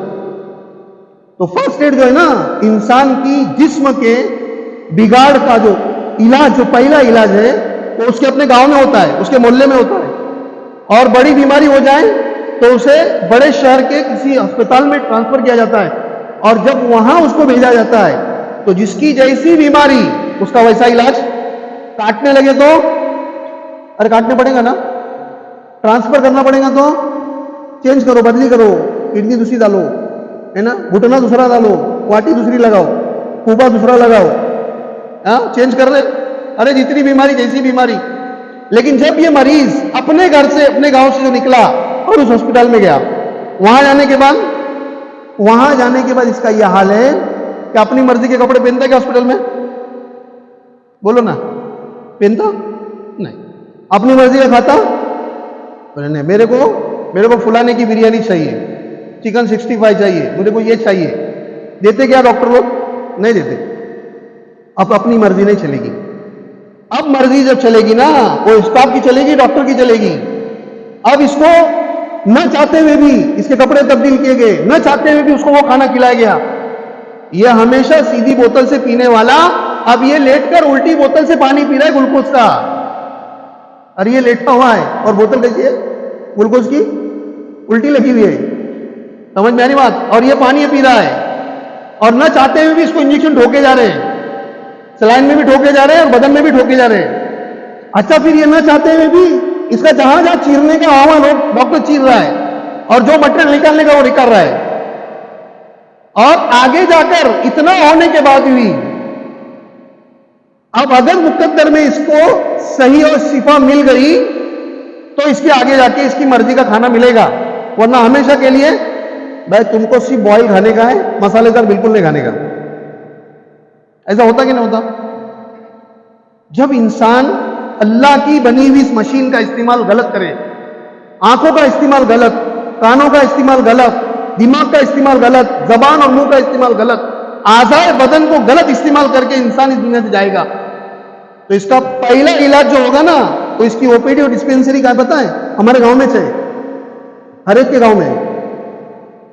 Speaker 1: تو فرسٹ ایڈ جو ہے نا, انسان کی جسم کے بگاڑ کا جو علاج, جو پہلا علاج ہے وہ اس کے اپنے گاؤں میں ہوتا ہے, اس کے محلے میں ہوتا ہے. اور بڑی بیماری ہو جائے تو اسے بڑے شہر کے کسی ہسپتال میں ٹرانسفر کیا جاتا ہے, اور جب وہاں اس کو بھیجا جاتا ہے تو جس کی جیسی بیماری اس کا ویسا علاج. کاٹنے لگے تو ارے کاٹنے پڑے گا نا, ٹرانسفر کرنا پڑے گا تو چینج کرو, بدلی کرو, کڈنی دوسری ڈالو, ہے نا, گھٹنا دوسرا ڈالو, واٹی دوسری لگاؤ, پھوپا دوسرا لگاؤ, ہاں چینج کر رہے. ارے جتنی بیماری جیسی بیماری. لیکن جب یہ مریض اپنے گھر سے, اپنے گاؤں سے جو نکلا اور اس ہاسپٹل میں گیا, وہاں جانے کے بعد اس کا یہ حال ہے کہ اپنی مرضی کے کپڑے پہنتا ہے کیا ہاسپٹل میں؟ بولو نا, پہنتا نہیں. اپنی مرضی کا کھاتا نہیں, میرے کو فلانے کی بریانی چاہیے, چکن 65 چاہیے, مجھے کو یہ چاہیے. دیتے کیا ڈاکٹر لوگ؟ نہیں دیتے. اب اپنی مرضی نہیں چلے گی. اب مرضی جب چلے گی نا, وہ اسٹاف کی چلے گی, ڈاکٹر کی چلے گی. اب اس کو نہ چاہتے ہوئے بھی اس کے کپڑے تبدیل کیے گئے, نہ چاہتے ہوئے بھی اس کو وہ کھانا کھلایا گیا. یہ ہمیشہ سیدھی بوتل سے پینے والا اب یہ لیٹ کر الٹی بوتل سے پانی پی رہا ہے گلوکوز کا. اور یہ لیٹا ہوا ہے اور بوتل کیسی ہے گلوکوز کی, الٹی لگی ہوئی ہے. سمجھ میں آ رہی بات؟ اور یہ پانی پی رہا ہے, اور نہ چاہتے ہوئے بھی اس کو انجیکشن ٹھوکے جا رہے ہیں, سلائن میں بھی ٹھوکے جا رہے ہیں اور بدن میں بھی ٹھوکے جا رہے ہیں. اچھا پھر یہ نہ چاہتے ہوئے بھی اس کا جہاں چیرنے کا آواز ڈاکٹر چیر رہا ہے, اور جو مٹیریل نکالنے کا وہ نکال رہا ہے. اور آگے جا کر اتنا ہونے کے بعد بھی اب اگر مقدر میں اس کو صحیح اور شفا مل گئی تو اس کے آگے جا کے اس کی مرضی کا کھانا ملے گا, ورنہ ہمیشہ کے لیے بھائی تم کو صرف بوائل کھانے کا ہے, مسالے دار بالکل نہیں کھانے کا. ایسا ہوتا کہ نہیں ہوتا؟ جب انسان اللہ کی بنی ہوئی اس مشین کا استعمال غلط کرے, آنکھوں کا استعمال غلط, کانوں کا استعمال غلط, دماغ کا استعمال غلط, زبان اور منہ کا استعمال غلط, اعضاء بدن کو غلط استعمال کر کے انسان اس دنیا سے جائے گا, تو اس کا پہلا علاج جو ہوگا نا, تو اس کی او پی ڈی اور ڈسپینسری کا بتائیں ہمارے گاؤں میں چاہیے, ہر ایک کے گاؤں میں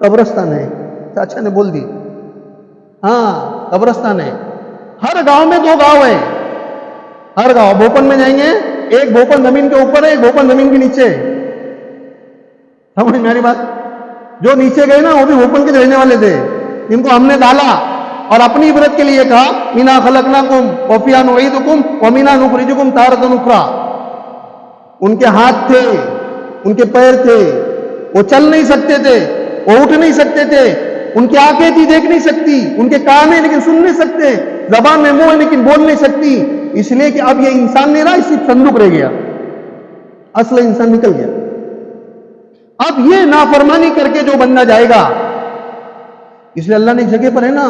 Speaker 1: قبرستان ہے. چاچا نے بول دی, ہاں قبرستان ہے. ہر گاؤں میں 2 گاؤں ہے, ہر گاؤں. بھوپن میں جائیں گے, ایک بھوپن زمین کے اوپر ہے, ایک بھوپن زمین کے نیچے ہے. سمجھ میری بات؟ جو نیچے گئے نا وہ بھی بھوپن کے رہنے والے تھے, جن کو ہم نے ڈالا اور اپنی عبرت کے لیے کہا مینا خلقناکم وفیہا نعیدکم ومنہا نخرجکم تارۃ اخری. ان کے ہاتھ تھے, ان کے پیر تھے, وہ چل نہیں سکتے تھے, وہ اٹھ نہیں سکتے تھے, ان کی آنکھیں تھی دیکھ نہیں سکتی, ان کے کان ہیں لیکن سن نہیں سکتے, زبان میں منہ ہے لیکن بول نہیں سکتی, اس لیے کہ اب یہ انسان نہیں رہا, صرف صندوق رہ گیا, اصل انسان نکل گیا. اب یہ نافرمانی کر کے جو بندہ جائے گا, اس لیے اللہ نے جگہ پر ہے نا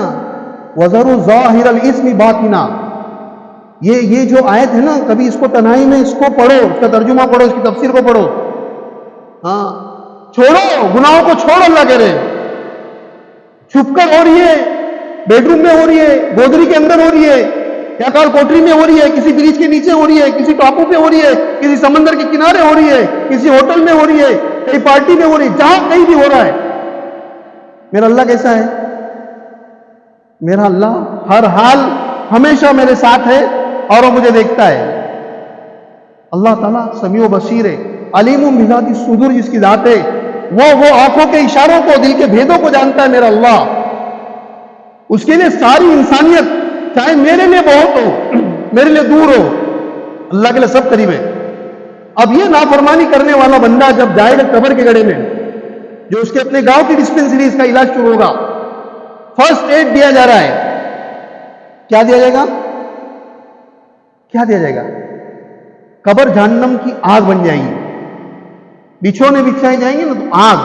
Speaker 1: وَذَرُوا ظَاهِرَ الْإِثْمِ بَاطِنًا, یہ جو آیت ہے نا, کبھی اس کو تنہائی میں اس کو پڑھو, اس کا ترجمہ پڑھو, اس کی تفسیر کو پڑھو. ہاں چھوڑو گناہوں کو, چھوڑو, اللہ کہہ رہے چھپ کر ہو رہی ہے, بیڈ روم میں ہو رہی ہے, گودری کے اندر ہو رہی ہے, یا کال کوٹری میں ہو رہی ہے, کسی برج کے نیچے ہو رہی ہے, کسی ٹاپو پہ ہو رہی ہے, کسی سمندر کے کنارے ہو رہی ہے, کسی ہوٹل میں ہو رہی ہے, کئی پارٹی میں ہو رہی ہے, جہاں کہیں بھی ہو رہا ہے. میرا اللہ کیسا ہے؟ میرا اللہ ہر حال ہمیشہ میرے ساتھ ہے اور وہ مجھے دیکھتا ہے. اللہ تعالیٰ سمیع و بصیر ہے, علیم بذات الصدور, جس کی ذات ہے وہ آنکھوں کے اشاروں کو, دل کے بھیدوں کو جانتا ہے. میرا اللہ, اس کے لیے ساری انسانیت چاہے میرے لیے بہت ہو, میرے لیے دور ہو, اللہ کے لیے سب قریب ہے. اب یہ نافرمانی کرنے والا بندہ جب جائے گا قبر کے گڑھے میں, جو اس کے اپنے گاؤں کی ڈسپینسری اس کا علاج شروع ہوگا, فرسٹ ایڈ دیا جا رہا ہے. کیا دیا جائے گا؟ کیا دیا جائے گا؟ قبر جہنم کی آگ بن جائے گی. بچھونے بچھائے جائیں گے نا تو آگ,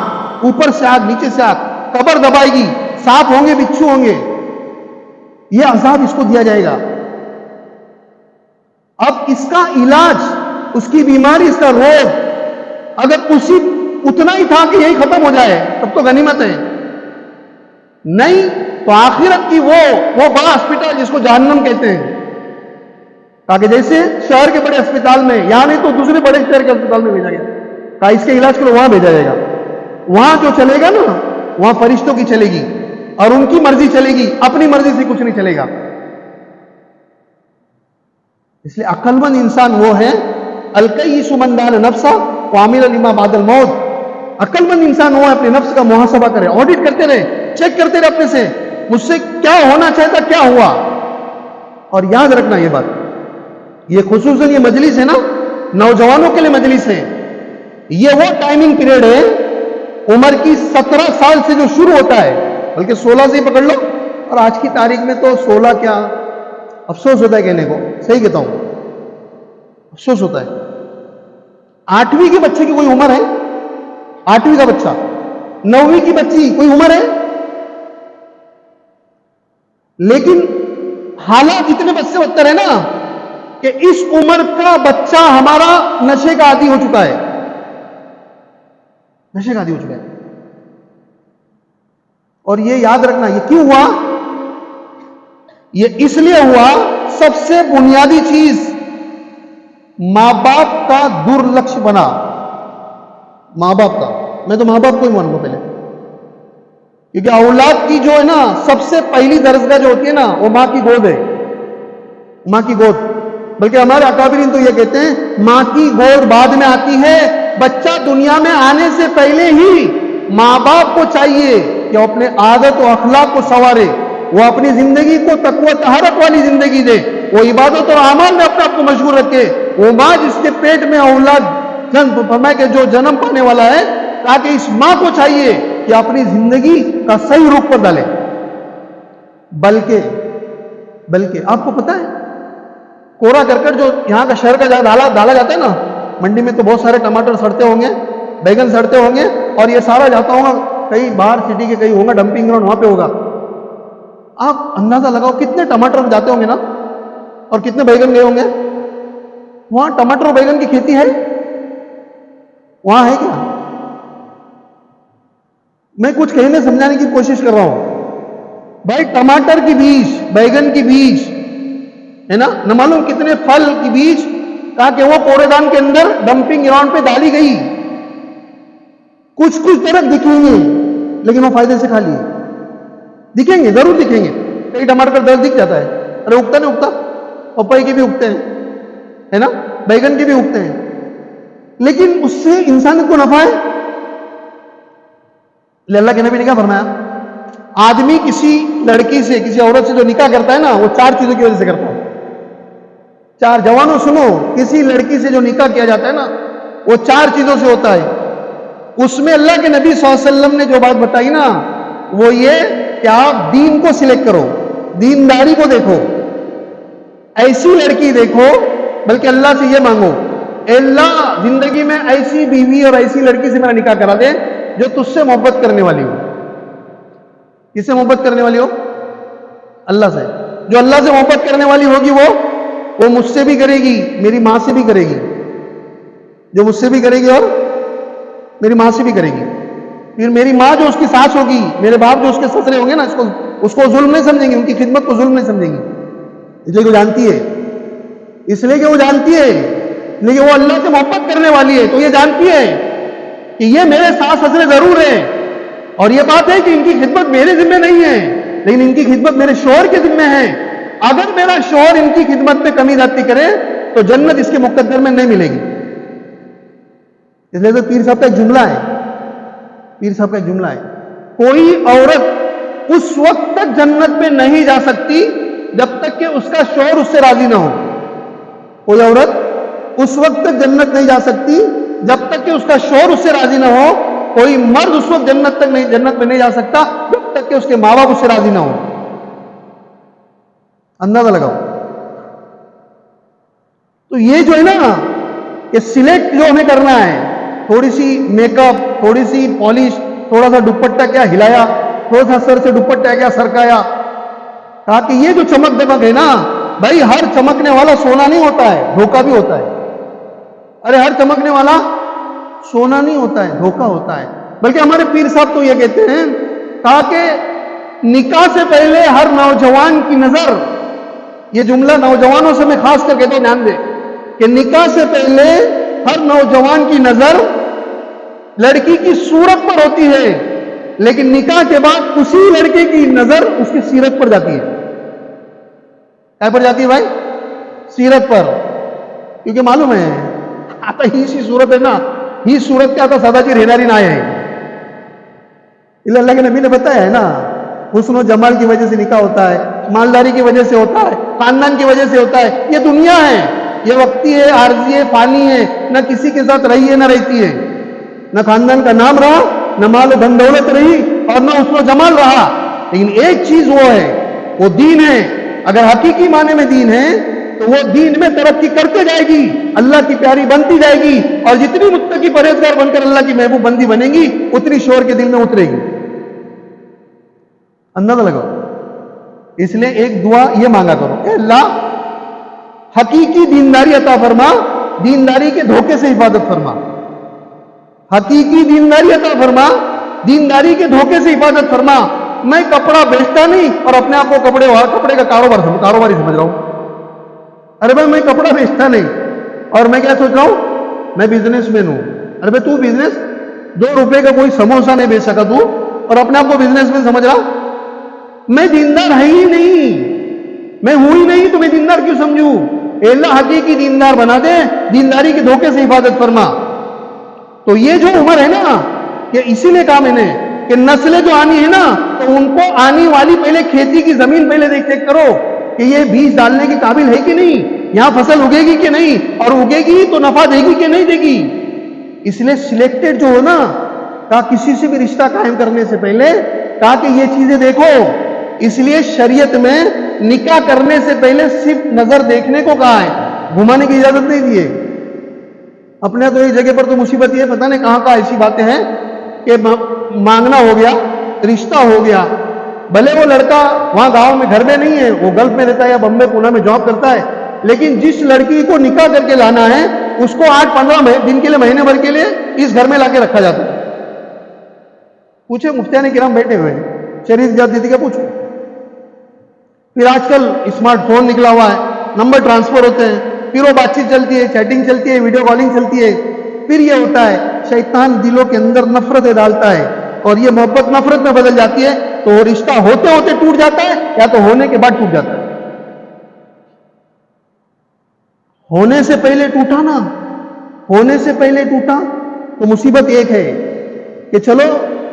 Speaker 1: اوپر سے آگ نیچے سے آگ, قبر دبائے گی, سانپ ہوں گے بچھو ہوں گے, یہ عذاب اس کو دیا جائے گا. اب اس کا علاج, اس کی بیماری, اس کا روگ اگر اتنا ہی تھا کہ یہی ختم ہو جائے تب تو غنیمت ہے, نہیں تو آخرت کی وہ بڑا ہاسپٹل جس کو جہنم کہتے ہیں, تاکہ جیسے شہر کے بڑے اسپتال میں, یہاں نہیں تو دوسرے بڑے شہر کے اسپتال میں بھیجا گیا, کہا اس کے علاج کے لیے وہاں بھیجا جائے گا. وہاں جو چلے گا نا, وہاں فرشتوں کی چلے گی اور ان کی مرضی چلے گی, اپنی مرضی سے کچھ نہیں چلے گا. اس لیے عقل مند انسان وہ ہے الکیس من دان نفسہ وعمل لما بعد الموت. عقل مند انسان وہ ہے اپنے نفس کا محاسبہ کرے, آڈٹ کرتے رہے, چیک کرتے رہے اپنے سے, مجھ سے کیا ہونا چاہتا کیا ہوا. اور یاد رکھنا یہ بات, یہ خصوصاً یہ مجلس ہے نا, نوجوانوں کے لیے مجلس ہے. یہ وہ ٹائمنگ پیریڈ ہے عمر کی 17 سال سے جو شروع ہوتا ہے, بلکہ 16 سے ہی پکڑ لو, اور آج کی تاریخ میں تو 16 کیا, افسوس ہوتا ہے کہنے کو, صحیح کہتا ہوں, افسوس ہوتا ہے. 8ویں کے بچے کی کوئی عمر ہے؟ 8ویں کا بچہ, 9ویں کی بچی کوئی عمر ہے؟ لیکن حالات اتنے بد سے بدتر ہے نا کہ اس عمر کا بچہ ہمارا نشے کا عادی ہو چکا ہے, نشے کا عادی ہو چکا ہے. اور یہ یاد رکھنا, یہ کیوں ہوا؟ یہ اس لیے ہوا, سب سے بنیادی چیز ماں باپ کا درلکش بنا. ماں باپ کا, میں تو ماں باپ کو ہی مانوں گا پہلے, کیونکہ اولاد کی جو ہے نا سب سے پہلی درجگاہ جو ہوتی ہے نا وہ ماں کی گود ہے, ماں کی گود. بلکہ ہمارے اکابرین تو یہ کہتے ہیں ماں کی گود بعد میں آتی ہے. بچہ دنیا میں آنے سے پہلے ہی ماں باپ کو چاہیے کہ وہ اپنے عادت و اخلاق کو سنوارے, وہ اپنی زندگی کو تقوی طہارت والی زندگی دے, وہ عبادت اور اعمال میں اپنے آپ کو مشغول رکھے. وہ ماں جس کے پیٹ میں اولاد فرمائے کہ جو جنم پانے والا ہے, تاکہ اس ماں کو چاہیے کہ اپنی زندگی کا صحیح رخ پر ڈالے. بلکہ آپ کو پتا ہے کوڑا کرکٹ جو یہاں کا شہر کا ڈالا جاتا ہے نا, منڈی میں تو بہت سارے ٹماٹر سڑتے ہوں گے, بیگن سڑتے ہوں گے, اور یہ سارا جاتا ہوگا کہیں باہر سٹی کے کہیں ہوگا ڈمپنگ گراؤنڈ, وہاں پہ ہوگا. آپ اندازہ لگاؤ کتنے ٹماٹر جاتے ہوں گے نا, اور کتنے بیگن گئے ہوں گے. وہاں ٹماٹر اور بیگن کی کھیتی ہے؟ وہاں ہے کیا؟ میں کچھ کہنے سمجھانے کی کوشش کر رہا ہوں. بھائی ٹماٹر کی بیج, بیگن کی بیج ہے نا, نہ معلوم کتنے پھل کی بیج تاکہ وہ کوڑے دان کے اندر ڈمپنگ گراؤنڈ پہ ڈالی گئی. کچھ درخت دکھیں گے لیکن وہ فائدے سے خالی ہے. دکھیں گے, ضرور دکھیں گے, کئی ٹماٹر کا درخت دکھ جاتا ہے, ارے اگتا نہیں اگتا, پپائی کے بھی اگتے ہیں ہے نا, بیگن کے بھی اگتے ہیں, لیکن اس سے انسان کو نفع ہے. اللہ کے نبی نے کیا فرمایا, آدمی کسی لڑکی سے, کسی عورت سے جو نکاح کرتا ہے نا وہ 4 چیزوں کی وجہ سے کرتا ہے. 4, جوانوں سنو, کسی لڑکی سے جو نکاح کیا جاتا ہے نا وہ 4 چیزوں سے ہوتا ہے. اس میں اللہ کے نبی صلی اللہ علیہ وسلم نے جو بات بتائی نا وہ یہ کہ آپ دین کو سلیکٹ کرو, دینداری کو دیکھو, ایسی لڑکی دیکھو, بلکہ اللہ سے یہ مانگو اللہ زندگی میں ایسی بیوی اور ایسی لڑکی سے میرا نکاح کرا دے جو تجھ سے محبت کرنے والی ہو. کس سے محبت کرنے والی ہو؟ اللہ سے. جو اللہ سے محبت کرنے والی ہوگی وہ مجھ سے بھی کرے گی, میری ماں سے بھی کرے گی, جو مجھ سے بھی کرے گی اور میری ماں سے بھی کرے گی. پھر میری ماں جو اس کی ساس ہوگی, میرے باپ جو اس کے سسرے ہوں گے نا, اس کو ظلم نہیں سمجھیں گے, ان کی خدمت کو ظلم نہیں سمجھیں گی, اس لیے وہ جانتی ہے, اس لیے کہ وہ جانتی ہے, لیکن وہ اللہ سے محبت کرنے والی ہے تو یہ جانتی ہے کہ یہ میرے ساس سسرے ضرور ہیں, اور یہ بات ہے کہ ان کی خدمت میرے ذمہ نہیں ہے لیکن ان کی خدمت میرے شوہر کے ذمہ ہے. اگر میرا شوہر ان کی خدمت میں کمی زیادتی کرے تو جنت اس کے مقدر میں نہیں ملے گی. اس لیے تو پیر صاحب کا ایک جملہ ہے, کوئی عورت اس وقت تک جنت میں نہیں جا سکتی جب تک کہ اس کا شوہر اس سے راضی نہ ہو. کوئی عورت اس وقت تک جنت نہیں جا سکتی جب تک کہ اس کا شوہر اس سے راضی نہ ہو. کوئی مرد اس وقت جنت میں نہیں جا سکتا جب تک کہ اس کے ماں باپ اس سے راضی نہ ہو. اندازہ لگاؤ. تو یہ جو ہے نا کہ سلیکٹ جو ہمیں کرنا ہے, تھوڑی سی میک اپ, تھوڑی سی پالش, تھوڑا سا دوپٹہ کیا ہلایا, تھوڑا سا سر سے دوپٹہ کیا سرکایا, تاکہ یہ جو چمک دمک ہے نا بھائی, ہر چمکنے والا سونا نہیں ہوتا ہے, دھوکہ بھی ہوتا ہے. ارے ہر چمکنے والا سونا نہیں ہوتا ہے, دھوکہ ہوتا ہے. بلکہ ہمارے پیر صاحب تو یہ کہتے ہیں تاکہ نکاح سے پہلے ہر نوجوان کی نظر, یہ جملہ نوجوانوں سے میں خاص کر کہتا ہوں, دھیان دیں کہ نکاح سے پہلے ہر نوجوان کی نظر لڑکی کی صورت پر ہوتی ہے, لیکن نکاح کے بعد اسی لڑکے کی نظر اس کی سیرت پر جاتی ہے. کیا پر جاتی ہے بھائی؟ سیرت پر. کیونکہ معلوم ہے آتا ہی سی صورت ہے نا, ہی صورت کیا تھا سدا جی رہناری نہ آئے. اللہ کے نبی نے بتایا ہے نا, حسن و جمال کی وجہ سے نکاح ہوتا ہے, مالداری کی وجہ سے ہوتا ہے, خاندان کی وجہ سے ہوتا ہے. یہ دنیا ہے, یہ وقتی ہے, عارضی ہے, فانی ہے, نہ کسی کے ساتھ رہی ہے نہ رہتی ہے, نہ خاندان کا نام رہا, نہ مال و دھن دولت رہی, اور نہ حسن و جمال رہا. لیکن ایک چیز وہ ہے, وہ دین ہے. اگر حقیقی معنی میں دین ہے تو وہ دین میں ترقی کرتے جائے گی, اللہ کی پیاری بنتی جائے گی, اور جتنی متقی پرہیزگار بن کر اللہ کی محبوب بندی بنے گی اتنی شور کے دل میں اترے گی. اندازہ لگاؤ. اس لیے ایک دعا یہ مانگا کرو, اے اللہ حقیقی دینداری عطا فرما, دینداری کے دھوکے سے حفاظت فرما. حقیقی دینداری عطا فرما, دینداری کے دھوکے سے حفاظت فرما. میں کپڑا بیچتا نہیں اور اپنے آپ کو کپڑے کا کاروباری سمجھ رہا ہوں. ارے بھائی میں کپڑا بیچتا نہیں اور میں کیا سوچ رہا ہوں, میں بزنس مین ہوں. ارے بھائی تو بزنس 2 روپے کا کوئی سموسہ نہیں بیچ سکا تو, اور اپنے آپ کو بزنس مین سمجھ رہا. میں دیندار ہے ہی نہیں, میں ہوں ہی نہیں, تو میں دیندار کیوں سمجھوں؟ اے اللہ حقیقی دیندار بنا دے, دینداری کے دھوکے سے حفاظت فرما. تو یہ جو عمر ہے نا, کہ اسی لیے کہا میں نے کہ نسلیں جو آنی ہے نا, تو ان کو آنے والی پہلے کھیتی کی زمین پہلے دیکھ کرو کہ یہ بیج ڈالنے کی قابل ہے کہ نہیں, یہاں فصل اگے گی کہ نہیں, اور اگے گی تو نفع دے گی کہ نہیں دے گی. اس لیے سلیکٹڈ جو ہو نا, کہا کسی سے بھی رشتہ قائم کرنے سے پہلے کہا کہ یہ چیزیں دیکھو. اس لیے شریعت میں نکاح کرنے سے پہلے صرف نظر دیکھنے کو کہا ہے, گھمانے کی اجازت نہیں دی ہے. اپنے تو ایک جگہ پر تو مصیبت یہ پتہ نہیں کہاں ایسی باتیں ہیں کہ مانگنا ہو گیا, رشتہ ہو گیا, بھلے وہ لڑکا وہاں گاؤں میں گھر میں نہیں ہے, وہ گلف میں رہتا ہے یا بمبے پونا میں جاب کرتا ہے, لیکن جس لڑکی کو نکاح کر کے لانا ہے اس کو 8-15 دن کے لیے, مہینے بھر کے لیے اس گھر میں لا کے رکھا جاتا ہے. پوچھے مفتیان کرام بیٹھے ہوئے, شریعت جات دیتی کیا پوچھو. پھر آج کل اسمارٹ فون نکلا ہوا ہے, نمبر ٹرانسفر ہوتے ہیں, پھر وہ بات چیت چلتی ہے, چیٹنگ چلتی ہے, ویڈیو کالنگ چلتی ہے. پھر یہ ہوتا ہے شیطان دلوں کے اندر نفرتیں ڈالتا ہے, اور یہ محبت نفرت میں بدل جاتی ہے, تو وہ رشتہ ہوتے ہوتے ٹوٹ جاتا ہے یا تو ہونے کے بعد ٹوٹ جاتا ہے. ہونے سے پہلے ٹوٹا نا, ہونے سے پہلے ٹوٹا تو مصیبت ایک ہے کہ چلو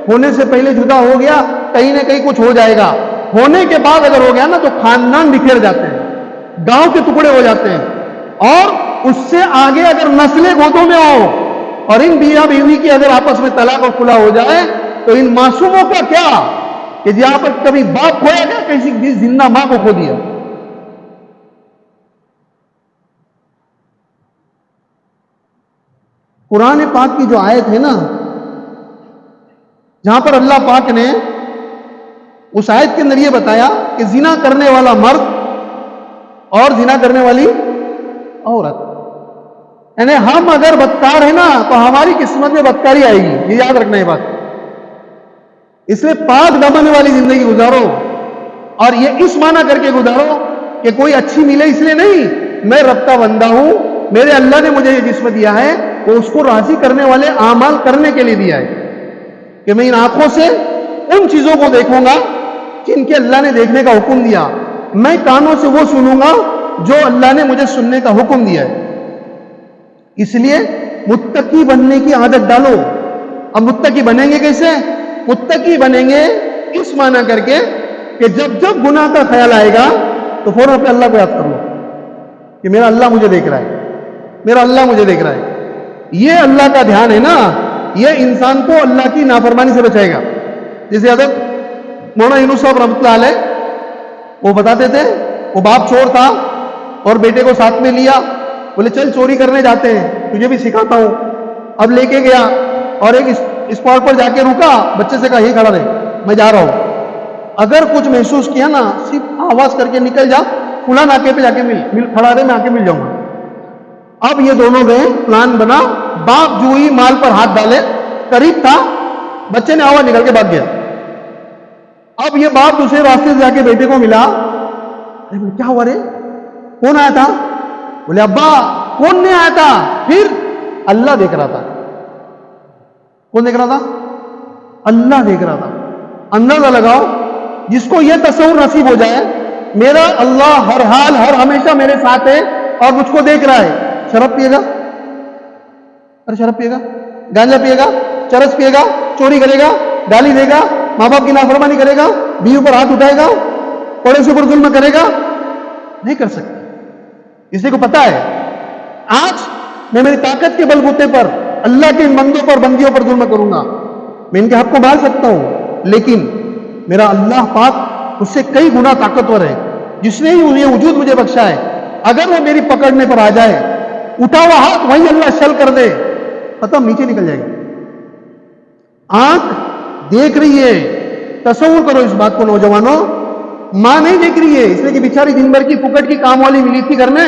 Speaker 1: ہونے سے پہلے جدا ہو گیا, کہیں نہ کہیں کچھ ہو جائے گا. ہونے کے بعد اگر ہو گیا نا تو خاندان بکھر جاتے ہیں, گاؤں کے ٹکڑے ہو جاتے ہیں, اور اس سے آگے اگر نسلیں گودوں میں ہو اور ان بیوی بیوی کی اگر آپس میں طلاق اور خلا ہو جائے تو ان معصوموں کا کیا کہ جہاں پر کبھی باپ کھویا گیا, کسی زندہ ماں کو کھو دیا. قرآن پاک کی جو آیت ہے نا, جہاں پر اللہ پاک نے اس آیت کے اندر یہ بتایا کہ زنا کرنے والا مرد اور زنا کرنے والی عورت, یعنی ہم اگر بدکار ہیں نا تو ہماری قسمت میں بدکاری آئے گی, یہ یاد رکھنا ہے بات. اس لیے پاک دامن والی زندگی گزارو, اور یہ اس معنی کر کے گزارو کہ کوئی اچھی ملے اس لیے نہیں, میں رب کا بندہ ہوں, میرے اللہ نے مجھے یہ جسم دیا ہے, وہ اس کو راضی کرنے والے اعمال کرنے کے لیے دیا ہے کہ میں ان آنکھوں سے ان چیزوں کو دیکھوں گا جن کے اللہ نے دیکھنے کا حکم دیا, میں کانوں سے وہ سنوں گا جو اللہ نے مجھے سننے کا حکم دیا ہے. اس لیے متقی بننے کی عادت ڈالو. اب متقی بنیں گے کیسے؟ متقی بنیں گے اس معنی کر کے کہ جب جب گناہ کا خیال آئے گا تو فوراً اپنے اللہ کو یاد کر لو کہ میرا اللہ مجھے دیکھ رہا ہے. میرا اللہ مجھے دیکھ رہا ہے. یہ اللہ کا دھیان ہے نا, یہ انسان کو اللہ کی نافرمانی سے بچائے گا. جیسے حضرت مولانا یونس صاحب رحمۃ اللہ علیہ وہ بتاتے تھے, وہ باپ چور تھا اور بیٹے کو ساتھ میں لیا, بولے چل چوری کرنے جاتے ہیں, تجھے بھی سکھاتا ہوں. اب لے کے گیا اور ایک اسپاٹ پر جا کے رکا, بچے سے کہا یہ کھڑا رہے, میں جا رہا ہوں. اگر کچھ محسوس کیا نا, صرف آواز کر کے نکل جا, فلاں ناکے پہ جا کے مل کھڑا رہے, میں آ کے مل جاؤں گا. اب یہ دونوں گئے, پلان بنا, باپ جو ہی مال پر ہاتھ ڈالے, قریب تھا, بچے نے آواز نکل کے بھاگ گیا. اب یہ باپ دوسرے راستے سے جا کے بیٹے کو ملا, کیا ہوا رے, کون آیا تھا؟ بولے ابا کون نہیں آیا تھا. پھر اللہ دیکھ رہا تھا. کون دیکھ رہا تھا؟ اللہ دیکھ رہا تھا. اندازہ لگاؤ, جس کو یہ تصور نصیب ہو جائے میرا اللہ ہر حال ہر ہمیشہ میرے ساتھ ہے اور مجھ کو دیکھ رہا ہے. شراب پیے گا, ارے شراب پیے گا, گانجا پیے گا, چرس پیے گا, چوری کرے گا, گالی دے گا, ماں باپ کی نافرمانی کرے گا, بیوی پر ہاتھ اٹھائے گا, پڑوسی پر ظلم کرے گا؟ نہیں کر سکتے. کسی کو پتا ہے آج میں میری طاقت کے بل بوتے پر اللہ کے بندوں پر بندیوں پر ظلم کروں گا, میں ان کے حق کو مار سکتا ہوں, لیکن میرا اللہ پاک اس سے کئی گنا طاقتور ہے, جس نے ہی یہ وجود مجھے بخشا ہے. اگر وہ میری پکڑنے پر آ جائے, اٹھا ہوا ہاتھ وہی اللہ شل کر دے, پتہ نیچے نکل جائے گا. آنکھ دیکھ رہی ہے, تصور کرو اس بات کو نوجوانوں. ماں نہیں دیکھ رہی ہے, اس لیے کہ بیچاری دن بھر کی پکڑ کی کام والی ملی تھی گھر میں,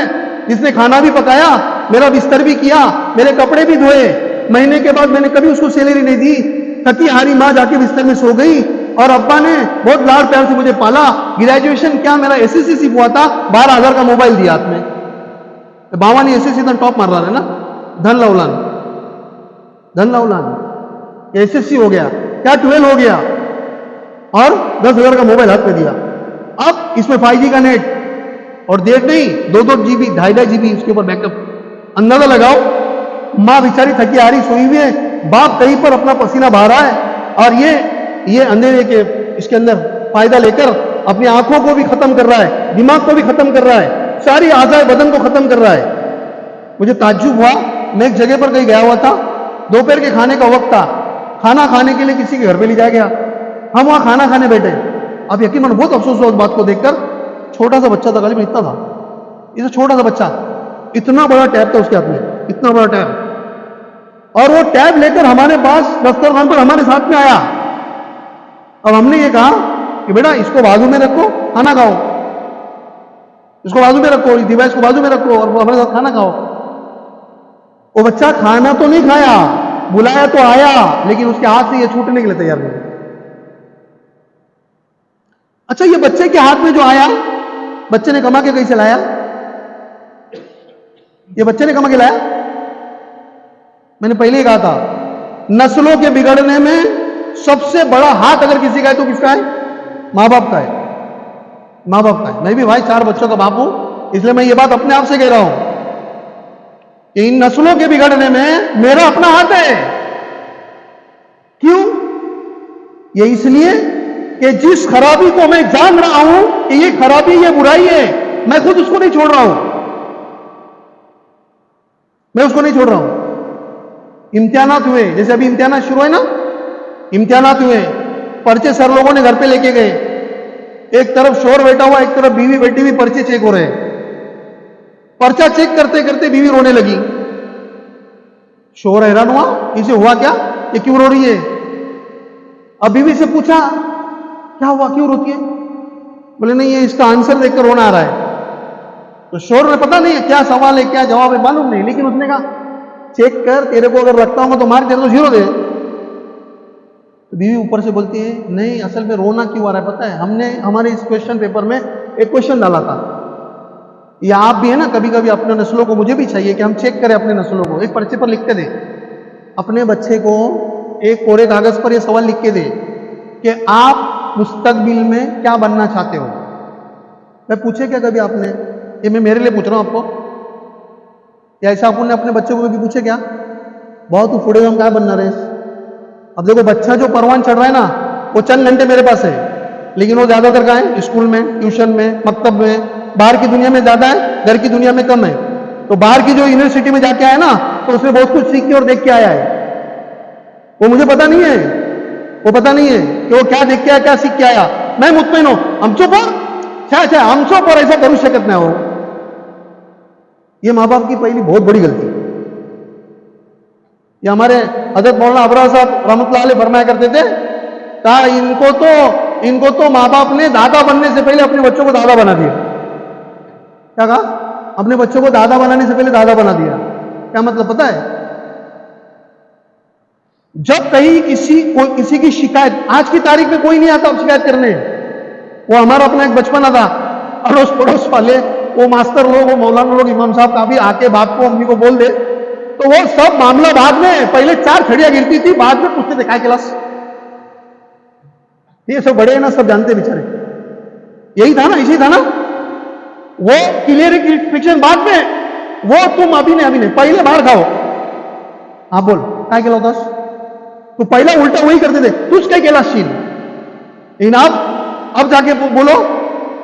Speaker 1: جس نے کھانا بھی پکایا, میرا بستر بھی کیا, میرے کپڑے بھی دھوئے. مہینے کے بعد میں نے کبھی اس کو سیلری نہیں دی. تھکی ہاری ماں جا کے بستر میں سو گئی, اور ابا نے بہت لاڈ پیار سے مجھے پالا. گریجویشن کیا میرا SSC ہوا تھا, 12,000 کا موبائل دیا ہاتھ میں. باوا نے SSC ٹاپ مار رہا ہے نا, دھن لاؤلان SSC ہو گیا, کیا 12 ہو گیا, اور 10,000 کا موبائل ہاتھ میں دیا. اب اس میں 5G کا نیٹ, اور دیر نہیں 2 GB 2.5 GB اس کے اوپر بیک اپ. اندازہ لگاؤ, ماں بیچاری تھکی ہاری سوئی ہوئی ہے, باپ کہیں پر اپنا پسینہ بہا رہا ہے, اور یہ اندھیرے کے اس کے اندر فائدہ لے کر اپنی آنکھوں کو بھی ختم کر رہا ہے, دماغ کو بھی ختم کر رہا ہے, ساری اعضائے بدن کو ختم کر رہا ہے. مجھے تعجب ہوا, میں ایک جگہ پر کہیں گیا ہوا تھا, دوپہر کے کھانے کا وقت تھا, کھانا کھانے کے لیے کسی کے گھر پہ لے جایا گیا. ہم وہاں کھانا کھانے بیٹھے. اب یقین مانو بہت افسوس ہوا اس بات کو دیکھ کر. چھوٹا سا بچہ تھا, غالباً اتنا تھا, یہ چھوٹا سا بچہ, اتنا بڑا ٹیب تھا اس کے ہاتھ میں, اتنا بڑا ٹیب, اور وہ ٹیب لے کر ہمارے پاس دسترخوان پر ہمارے ساتھ میں آیا. اب ہم نے یہ کہا کہ بیٹا اس کو بازو میں رکھو, کھانا کھاؤ, اس کو بازو میں رکھو, اس ڈیوائس کو بازو میں رکھو, اور ہمارے ساتھ کھانا کھاؤ. وہ بچہ کھانا تو نہیں کھایا, بلایا تو آیا, لیکن اس کے ہاتھ سے یہ چھوٹنے کے لیے تیار نہیں. اچھا, یہ بچے کے ہاتھ میں جو آیا, بچے نے کما کے کہیں سے لایا؟ یہ بچے نے کما کے لایا؟ میں نے پہلے ہی کہا تھا, نسلوں کے بگڑنے میں سب سے بڑا ہاتھ اگر کسی کا ہے تو کس کا ہے؟ ماں باپ کا ہے. ماں باپ کا ہے. میں بھی بھائی 4 بچوں کا باپ ہوں, اس لیے میں یہ بات اپنے آپ سے کہہ رہا ہوں کہ ان نسلوں کے بگڑنے میں میرا اپنا ہاتھ ہے. کیوں؟ یہ اس لیے کہ جس خرابی کو میں جان رہا ہوں کہ یہ خرابی, یہ برائی ہے, میں خود اس کو نہیں چھوڑ رہا ہوں, میں اس کو نہیں چھوڑ رہا ہوں. امتحانات ہوئے, جیسے ابھی امتحانات شروع ہے نا, امتحانات ہوئے, پرچے سر لوگوں نے گھر پہ لے کے گئے, ایک طرف شور بیٹھا ہوا, ایک طرف بیوی بیٹھی ہوئی, پرچے چیک ہو رہے ہیں. پرچہ چیک کرتے کرتے بیوی رونے لگی. شور حیران ہوا, اسے ہوا کیا, یہ کیوں رو رہی ہے؟ اب بیوی سے پوچھا کیا ہوا, کیوں روتی ہے؟ بولے نہیں, یہ اس کا آنسر دیکھ کر رونا آ رہا ہے. تو شور نے پتا نہیں کیا سوال ہے, کیا جواب ہے, معلوم نہیں, لیکن اس نے کہا چیک کر, تیرے کو اگر رکھتا ہوں گا تو مار, تیرے کو 0 دے. بیوی اوپر سے بولتی ہے نہیں, اصل میں رونا کیوں آ رہا ہے پتا ہے, ہم نے ہمارے اس کوشچن پیپر میں ایک کوشچن ڈالا تھا, یا آپ بھی ہے نا, کبھی کبھی اپنے نسلوں کو, مجھے بھی چاہیے کہ ہم چیک کریں اپنے نسلوں کو, ایک پرچے پر لکھ کے دیں اپنے بچے کو, ایک کورے کاغذ پر یہ سوال لکھ کے دیں کہ آپ مستقبل میں کیا بننا چاہتے ہو. میں پوچھے کیا کبھی آپ نے, یہ میں میرے لیے پوچھ رہا ہوں آپ کو, یا ایسا آپ نے اپنے بچے کو کبھی پوچھے کیا بہت تو پڑے ہم کیا بننا رہے. اب دیکھو بچہ جو پروان چڑھ رہا ہے نا, وہ چند گھنٹے میرے پاس ہے, لیکن وہ زیادہ تر کہاں ہے, اسکول میں, ٹیوشن میں, مکتب میں, باہر کی دنیا میں زیادہ ہے, گھر کی دنیا میں کم ہے. تو باہر کی جو یونیورسٹی میں جا کے آیا نا تو اس نے بہت کچھ سیکھ کے اور دیکھ کے آیا ہے. وہ مجھے پتا نہیں ہے, وہ پتا نہیں ہے کہ وہ کیا دیکھ کے آیا, کیا سیکھ کے آیا. میں مطمئن ہوں ہمچو پر ہمچو پر ایسا کرو شکت نہ ہو. یہ ماں باپ کی پہلی بہت بڑی غلطی. یہ ہمارے حضرت مولانا ابرار صاحب رحمۃ اللہ علیہ فرمایا کرتے تھے, کہا ان کو تو ماں باپ نے دادا بننے سے پہلے اپنے بچوں کو دادا بنا دیا. کیا کہا؟ اپنے بچوں کو دادا بنانے سے پہلے دادا بنا دیا. کیا مطلب پتا ہے؟ جب کہیں کسی کی شکایت, آج کی تاریخ میں کوئی نہیں آتا اب شکایت کرنے. وہ ہمارا اپنا ایک بچپنا تھا, اڑوس پڑوس والے, وہ ماسٹر لوگ, وہ مولانا لوگ, امام صاحب کافی آ کے باپ کو امی کو بول دے تو وہ سب معاملہ بعد میں, پہلے 4 چھڑیاں گرتی تھی, بعد میں پوچھتے تھے کیا کلاس. یہ سب بڑے ہیں نا, سب جانتے بیچارے. یہی تھا نا, اسی تھا نا. وہ کلیئرفکیشن بعد میں, وہ تم ابھی نہیں, پہلے باہر کھاؤ. آپ بول کیا کھلاؤ تھا تو پہلا الٹا وہی کرتے تھے, تجھ کیا کلاس چین. لیکن اب جا کے بولو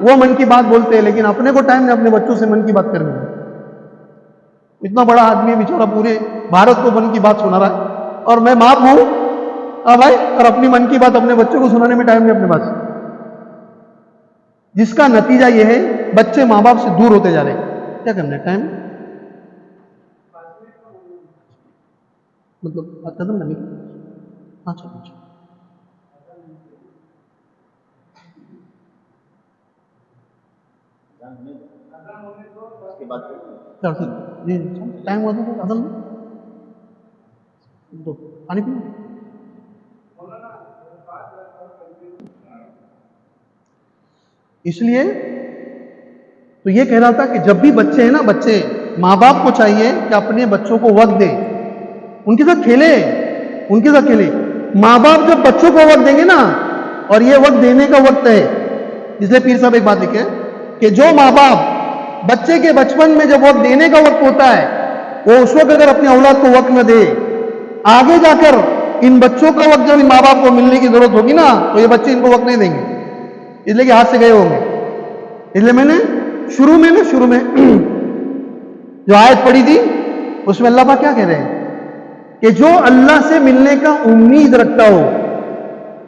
Speaker 1: وہ من کی بات بولتے ہیں، لیکن اپنے کو ٹائم نہیں اپنے بچوں سے من کی بات کرنے میں. اتنا بڑا آدمی ہے بیچارہ، پورے بھارت کو من کی بات سنا رہا ہے، اور میں باپ ہوں بھائی، اور اپنی من کی بات اپنے بچوں کو سنانے میں ٹائم نہیں اپنے پاس. جس کا نتیجہ یہ ہے بچے ماں باپ سے دور ہوتے جا رہے ہیں. کیا کرنا ہے ٹائم مطلب قدم نہ نکل. اچھا جی ٹائم ہوا تھا عدل دو پانی پی. اس لیے تو یہ کہہ رہا تھا کہ جب بھی بچے ہیں نا، بچے ماں باپ کو چاہیے کہ اپنے بچوں کو وقت دے، ان کے ساتھ کھیلے، ان کے ساتھ کھیلے. ماں باپ جب بچوں کو وقت دیں گے نا، اور یہ وقت دینے کا وقت ہے، اس لیے پیر صاحب ایک بات لکھے کہ جو ماں باپ بچے کے بچپن میں جب وقت دینے کا وقت ہوتا ہے، وہ اس وقت اگر اپنے اولاد کو وقت نہ دے، آگے جا کر ان بچوں کا وقت جب ان ماں باپ کو ملنے کی ضرورت ہوگی نا، تو یہ بچے ان کو وقت نہیں دیں گے، اس لیے کہ ہاتھ سے گئے ہوں گے. اس لیے میں نے شروع میں جو آیت پڑھی تھی، اس میں اللہ پاک کیا کہہ رہے ہیں کہ جو اللہ سے ملنے کا امید رکھتا ہو،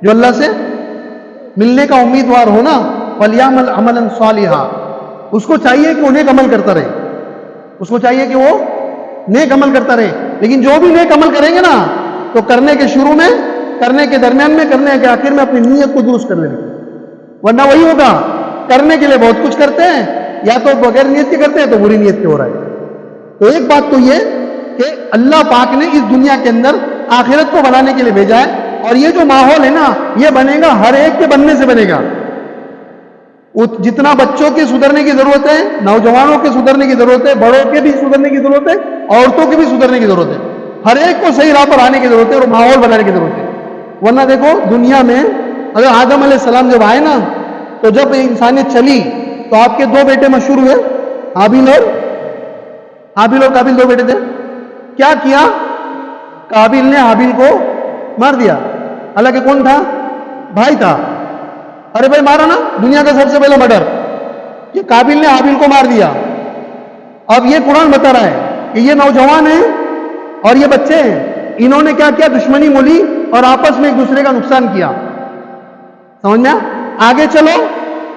Speaker 1: جو اللہ سے ملنے کا امیدوار ہو نا، فَلْيَعْمَلْ عَمَلًا صَالِحًا، اس کو چاہیے کہ وہ نیک عمل کرتا رہے، اس کو چاہیے کہ وہ نیک عمل کرتا رہے. لیکن جو بھی نیک عمل کریں گے نا، تو کرنے کے شروع میں، کرنے کے درمیان میں، کرنے کے آخر میں اپنی نیت کو درست کر لینا، ورنہ وہی ہوگا کرنے کے لیے بہت کچھ کرتے ہیں، یا تو بغیر نیت کے کرتے ہیں تو بری نیت کے ہو رہا ہے. تو ایک بات تو یہ کہ اللہ پاک نے اس دنیا کے اندر آخرت کو بنانے کے لیے بھیجا ہے، اور یہ جو ماحول ہے نا، یہ بنے گا ہر ایک کے بننے سے بنے گا. جتنا بچوں کے سدھرنے کی ضرورت ہے، نوجوانوں کے سدھرنے کی ضرورت ہے، بڑوں کے بھی سدھرنے کی ضرورت ہے، عورتوں کی بھی سدھرنے کی ضرورت ہے. ہر ایک کو صحیح راہ پر آنے کی ضرورت ہے اور ماحول بنانے کی ضرورت ہے. ورنہ دیکھو دنیا میں اگر آدم علیہ السلام جب آئے نا، تو جب انسانیت چلی تو آپ کے دو بیٹے مشہور ہوئے، حابیل اور قابیل، دو بیٹے تھے. کیا کیا؟ قابیل نے حابیل کو مار دیا، حالانکہ کون تھا؟ بھائی تھا. ارے بھائی مارا نا، دنیا کا سب سے پہلا مرڈر. یہ قابیل نے حابیل کو مار دیا. اب یہ قرآن بتا رہا ہے کہ یہ نوجوان ہیں اور یہ بچے ہیں، انہوں نے کیا کیا؟ دشمنی مولی اور آپس میں ایک دوسرے کا نقصان کیا. سمجھ میں آگے چلو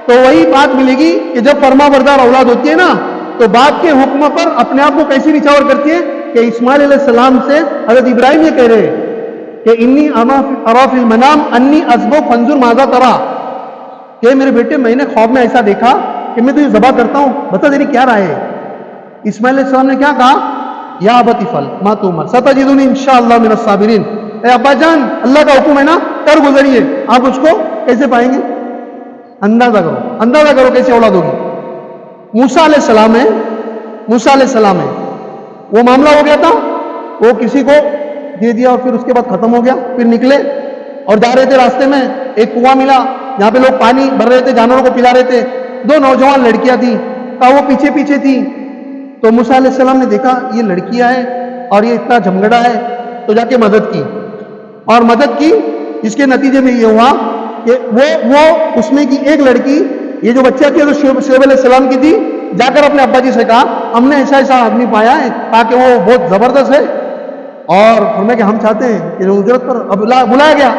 Speaker 1: تو وہی بات ملے گی کہ جب فرما بردار اولاد ہوتی ہے نا، تو باپ کے حکم پر اپنے آپ کو کیسی نچھاور کرتی ہے کہ اسماعیل علیہ السلام سے حضرت ابراہیم یہ کہہ رہے ہیں کہ انی ارا فی المنام انی اذبح فانظر ماذا ترى، کہ میرے بیٹے میں نے خواب میں ایسا دیکھا کہ میں تجھے ذبح کرتا ہوں، بتا تیری کیا رائے ہے؟ اسماعیل علیہ السلام نے کیا کہا؟ یا ابت افعل ما تؤمر ستجدنی انشاءاللہ من الصابرین. اے ابا جان، اللہ کا حکم ہے نا، کر گزریے. آپ اس کو کیسے پائیں گے؟ اندازہ کرو کیسے اولاد ہوگی. موسیٰ علیہ السلام ہے، وہ معاملہ ہو گیا تھا، وہ کسی کو دے دیا اور پھر اس کے بعد ختم ہو گیا. پھر نکلے اور جا رہے تھے، راستے میں ایک کنواں ملا جہاں پہ لوگ پانی بھر رہے تھے، جانوروں کو پلا رہے تھے. دو نوجوان لڑکیاں تھیں، وہ پیچھے تھی. تو موسیٰ علیہ السلام نے دیکھا یہ لڑکیاں ہیں اور یہ اتنا جھمگڑا ہے، تو جا کے مدد کی. جس کے نتیجے میں یہ ہوا کہ وہ اس میں کی ایک لڑکی، یہ جو بچہ تھی شعیب علیہ السلام کی تھی، جا کر اپنے ابا جی سے کہا ہم نے ایسا آدمی پایا ہے تاکہ وہ بہت زبردست ہے، اور فرمایا کہ ہم چاہتے ہیں کہ اجرت پر. اب بلایا گیا.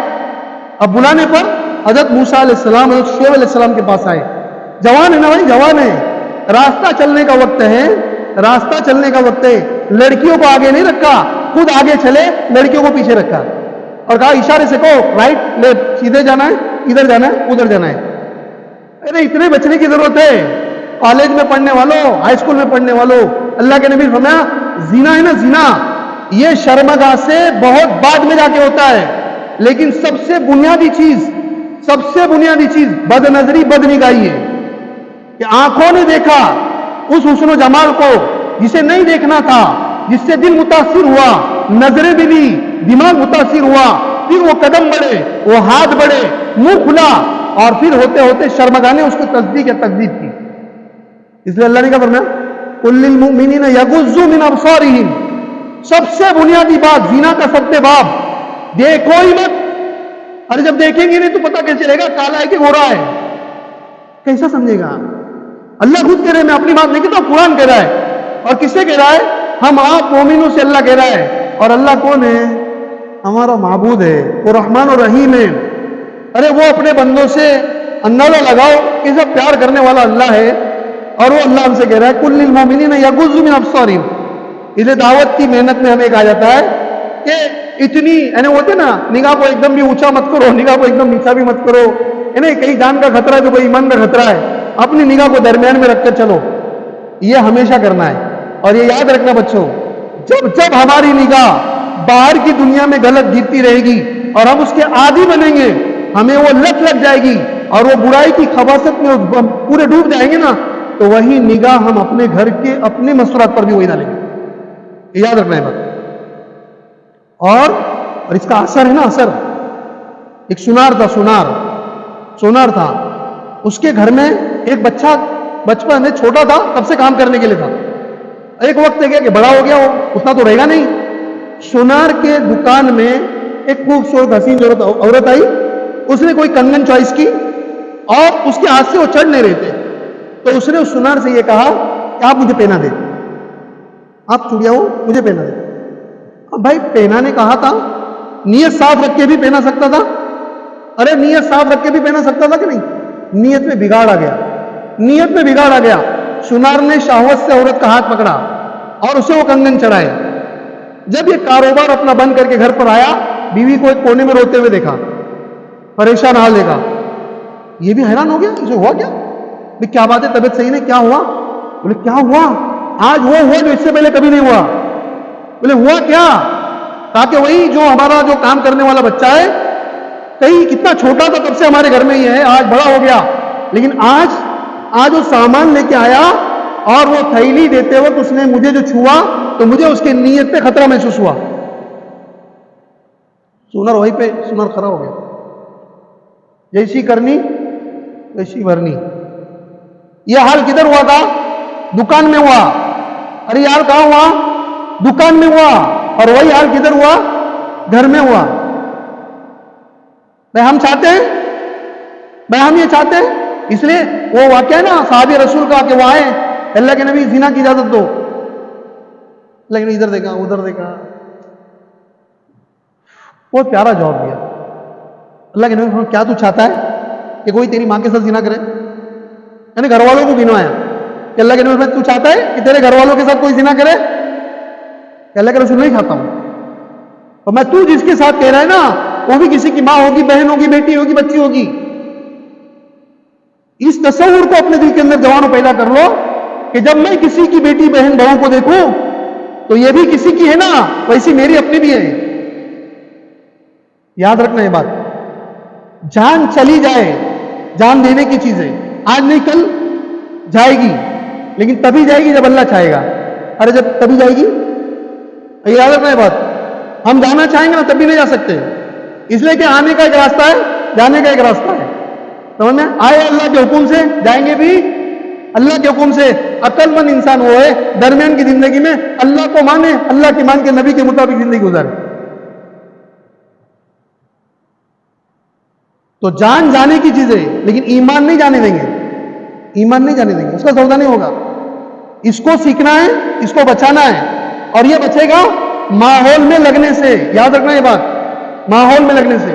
Speaker 1: اب بلانے پر حضرت موسیٰ علیہ السلام حضرت شعیب علیہ السلام کے پاس آئے. جوان ہے نا بھائی، جوان ہے، راستہ چلنے کا وقت ہے. لڑکیوں کو آگے نہیں رکھا، خود آگے چلے، لڑکیوں کو پیچھے رکھا اور کہا اشارے سے کہو رائٹ لیفٹ، سیدھے جانا ہے، ادھر جانا ہے، ادھر جانا ہے. ارے اتنے بچنے کی ضرورت ہے. کالج میں پڑھنے والوں، ہائی اسکول میں پڑھنے والوں، اللہ کے نبی فرمایا زنا ہے نا، زنا یہ شرمگاہ سے بہت بعد میں جا کے ہوتا ہے، لیکن سب سے بنیادی چیز بد نظری، بد نگاہی ہے. کہ آنکھوں نے دیکھا اس حسن و جمال کو جسے نہیں دیکھنا تھا، جس سے دل متاثر ہوا، نظریں بھی لی، دماغ متاثر ہوا، پھر وہ قدم بڑھے، وہ ہاتھ بڑھے، منہ کھلا، اور پھر ہوتے ہوتے شرمگاہ نے اس کو تصدیق یا تکذیب کی. اس لیے اللہ نے کہا فرمایا قل للمؤمنین یغضوا من ابصارہم. سب سے بنیادی بات زنا کا سب باب، دیکھو ہی مت. ارے جب دیکھیں گے نہیں تو پتہ کیسے چلے گا کالا ہے کہ گورا ہے؟ کیسا سمجھے گا؟ اللہ خود کہہ رہے, میں اپنی بات نہیں کہتا, قرآن کہہ رہا ہے. اور کس سے کہہ رہا ہے؟ ہم آپ مومنوں سے اللہ کہہ رہا ہے. اور اللہ کون ہے؟ ہمارا معبود ہے, وہ رحمان و رحیم ہے. ارے وہ اپنے بندوں سے اندازہ لگاؤ کہ سب پیار کرنے والا اللہ ہے. اور وہ اللہ ہم سے کہہ رہا ہے کل للمؤمنین یغضوا من ابصارہم. اس لیے دعوت کی محنت میں ہمیں کہا جاتا ہے کہ اتنی یعنی ہوتے نا, نگاہ کو ایک دم بھی اونچا مت کرو, نگاہ کو ایک دم نیچا بھی مت کرو. یعنی کہیں جان کا خطرہ ہے تو کوئی ایمان کا خطرہ ہے, اپنی نگاہ کو درمیان میں رکھ کر چلو. یہ ہمیشہ کرنا ہے. اور یہ یاد رکھنا بچوں, جب جب ہماری نگاہ باہر کی دنیا میں غلط گرتی رہے گی اور ہم اس کے عادی بنیں گے, ہمیں وہ لت لگ جائے گی اور وہ برائی کی خباثت میں پورے ڈوب جائیں گے نا, تو وہی نگاہ ہم اپنے گھر کے اپنے مسورات پر بھی وہی ڈالیں گے. یاد رکھنا ہے بات. اور اس کا اثر ہے نا, اثر. ایک سونار تھا, اس کے گھر میں ایک بچہ بچپن میں چھوٹا تھا, تب سے کام کرنے کے لیے تھا. ایک وقت ہے کہ بڑا ہو گیا, وہ اتنا تو رہے گا نہیں. سونار کے دکان میں ایک خوبصورت حسین عورت آئی. اس نے کوئی کنگن چوائس کی اور اس کے ہاتھ سے وہ چڑھ نہیں رہے تھے. تو اس نے اس سونار سے یہ کہا کہ آپ مجھے پہنا دیں, آپ چوڑیاں ہو مجھے پہنا دیں. اب بھائی پہنا نے کہا تھا, نیت صاف رکھ کے بھی پہنا سکتا تھا. ارے نیت صاف رکھ کے بھی پہنا سکتا تھا کہ نہیں؟ نیت میں بگاڑ آ گیا. سونار نے شہوت سے عورت کا ہاتھ پکڑا اور اسے وہ کنگن چڑھائے. جب یہ کاروبار اپنا بند کر کے گھر پر آیا, بیوی کو ایک کونے میں روتے ہوئے دیکھا, پریشان حال دیکھا. یہ بھی حیران ہو گیا, اسے ہوا کیا؟ کیا بات ہے, طبیعت صحیح نہیں, کیا ہوا؟ بولے کیا ہوا؟ آج وہ ہوا جو اس سے پہلے کبھی نہیں ہوا. بولے ہوا کیا؟ کہا کہ وہی جو ہمارا جو کام کرنے والا بچہ ہے, کہیں کتنا چھوٹا تھا تب سے ہمارے گھر میں ہی ہے, آج بڑا ہو گیا, لیکن آج وہ سامان لے کے آیا اور وہ تھیلی دیتے وقت اس نے مجھے جو چھوا تو مجھے اس کی نیت پہ خطرہ محسوس ہوا. سونر وہیں پہ سونر کھڑا ہو گیا. جیسی کرنی ویسی بھرنی. یہ حال کدھر ہوا تھا؟ دکان میں ہوا. ارے یار کہاں ہوا؟ دکان میں ہوا. اور وہی حال کدھر ہوا؟ گھر میں ہوا. بھائی ہم یہ چاہتے ہیں. اس لیے وہ واقعہ ہے نا صحابی رسول کا کہ وہ آئے, اللہ کے نبی زنا کی اجازت دو. لیکن ادھر دیکھا ادھر دیکھا, بہت پیارا جواب دیا. اللہ کے نبی کیا تو چاہتا ہے کہ کوئی تیری ماں کے ساتھ زنا کرے؟ یعنی گھر والوں کو گنوایا کہ اللہ کے نبی تو چاہتا ہے کہ تیرے گھر والوں کے ساتھ کوئی زنا کرے؟ کہ اللہ کے رسول نہیں چاہتا ہوں. اور میں تو جس کے ساتھ کہہ رہا ہے نا وہ بھی کسی کی ماں ہوگی, بہن ہوگی, بیٹی ہوگی, بچی ہوگی. اس تصور کو اپنے دل کے اندر جوانوں پیدا کر لو کہ جب میں کسی کی بیٹی بہن بہو کو دیکھوں تو یہ بھی کسی کی ہے نا, ویسی میری اپنی بھی ہے. یاد رکھنا یہ بات. جان چلی جائے, جان دینے کی چیز ہے, آج نہیں کل جائے گی, لیکن تبھی جائے گی جب اللہ چاہے گا. ارے جب تبھی جائے گی, یاد رکھنا یہ بات. ہم جانا چاہیں گے نا تبھی نہیں جا سکتے, اس لیے کہ آنے کا ایک راستہ ہے, جانے کا ایک راستہ ہے. سمجھ میں آئے اللہ کے حکم سے, جائیں گے بھی اللہ کے حکم سے. عقل مند انسان وہ ہے درمیان کی زندگی میں اللہ کو مانے, اللہ کی مان کے نبی کے مطابق زندگی گزارے. تو جان جانے کی چیز ہے, لیکن ایمان نہیں جانے دیں گے, ایمان نہیں جانے دیں گے, اس کا سودا نہیں ہوگا. اس کو سیکھنا ہے, اس کو بچانا ہے, اور یہ بچے گا ماحول میں لگنے سے. یاد رکھنا یہ بات, ماحول میں لگنے سے.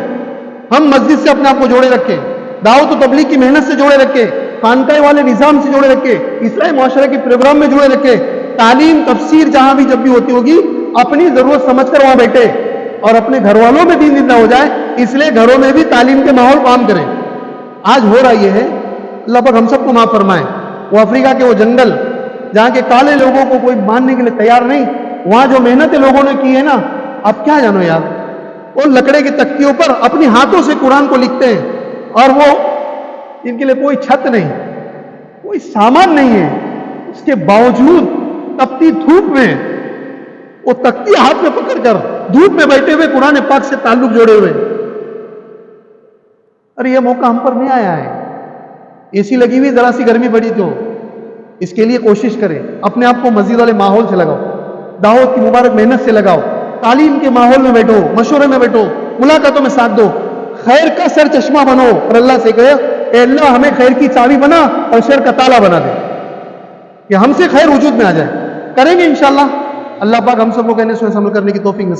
Speaker 1: ہم مسجد سے اپنے آپ کو جوڑے رکھیں, دعوت و تبلیغ کی محنت سے جوڑے رکھے, خانقاہ والے نظام سے جوڑے رکھے, اصلاح معاشرہ کے پروگرام میں جوڑے رکھے, تعلیم تفسیر جہاں بھی جب بھی ہوتی ہوگی اپنی ضرورت سمجھ کر وہاں بیٹھے, اور اپنے گھر والوں میں دین زندہ ہو جائے. اس لیے گھروں میں بھی تعلیم کے ماحول عام کریں. آج ہو رہا یہ ہے, اللہ پاک ہم سب کو معاف فرمائے. وہ افریقہ کے وہ جنگل جہاں کے کالے لوگوں کو کوئی ماننے کے لیے تیار نہیں, وہاں جو محنتیں لوگوں نے کی ہے نا, اب کیا جانو یار. وہ لکڑے کی تختیوں پر اپنی ہاتھوں سے قرآن کو لکھتے ہیں, اور وہ ان کے لیے کوئی چھت نہیں, کوئی سامان نہیں ہے, اس کے باوجود تپتی دھوپ میں وہ تختی ہاتھ میں پکڑ کر دھوپ میں بیٹھے ہوئے قرآن پاک سے تعلق جوڑے ہوئے. ارے یہ موقع ہم پر نہیں آیا ہے. اے سی لگی ہوئی, ذرا سی گرمی پڑی تو اس کے لیے کوشش کریں, اپنے آپ کو مسجد والے ماحول سے لگاؤ, دعوت کی مبارک محنت سے لگاؤ, تعلیم کے ماحول میں بیٹھو, مشورے میں بیٹھو, ملاقاتوں میں ساتھ دو, خیر کا سر چشمہ بنو, اور اللہ سے کہے اے اللہ ہمیں خیر کی چابی بنا اور شر کا تالا بنا دے کہ ہم سے خیر وجود میں آ جائے. کریں گے انشاءاللہ. اللہ پاک ہم سب کو کہنے سے عمل کرنے کی توفیق نصیب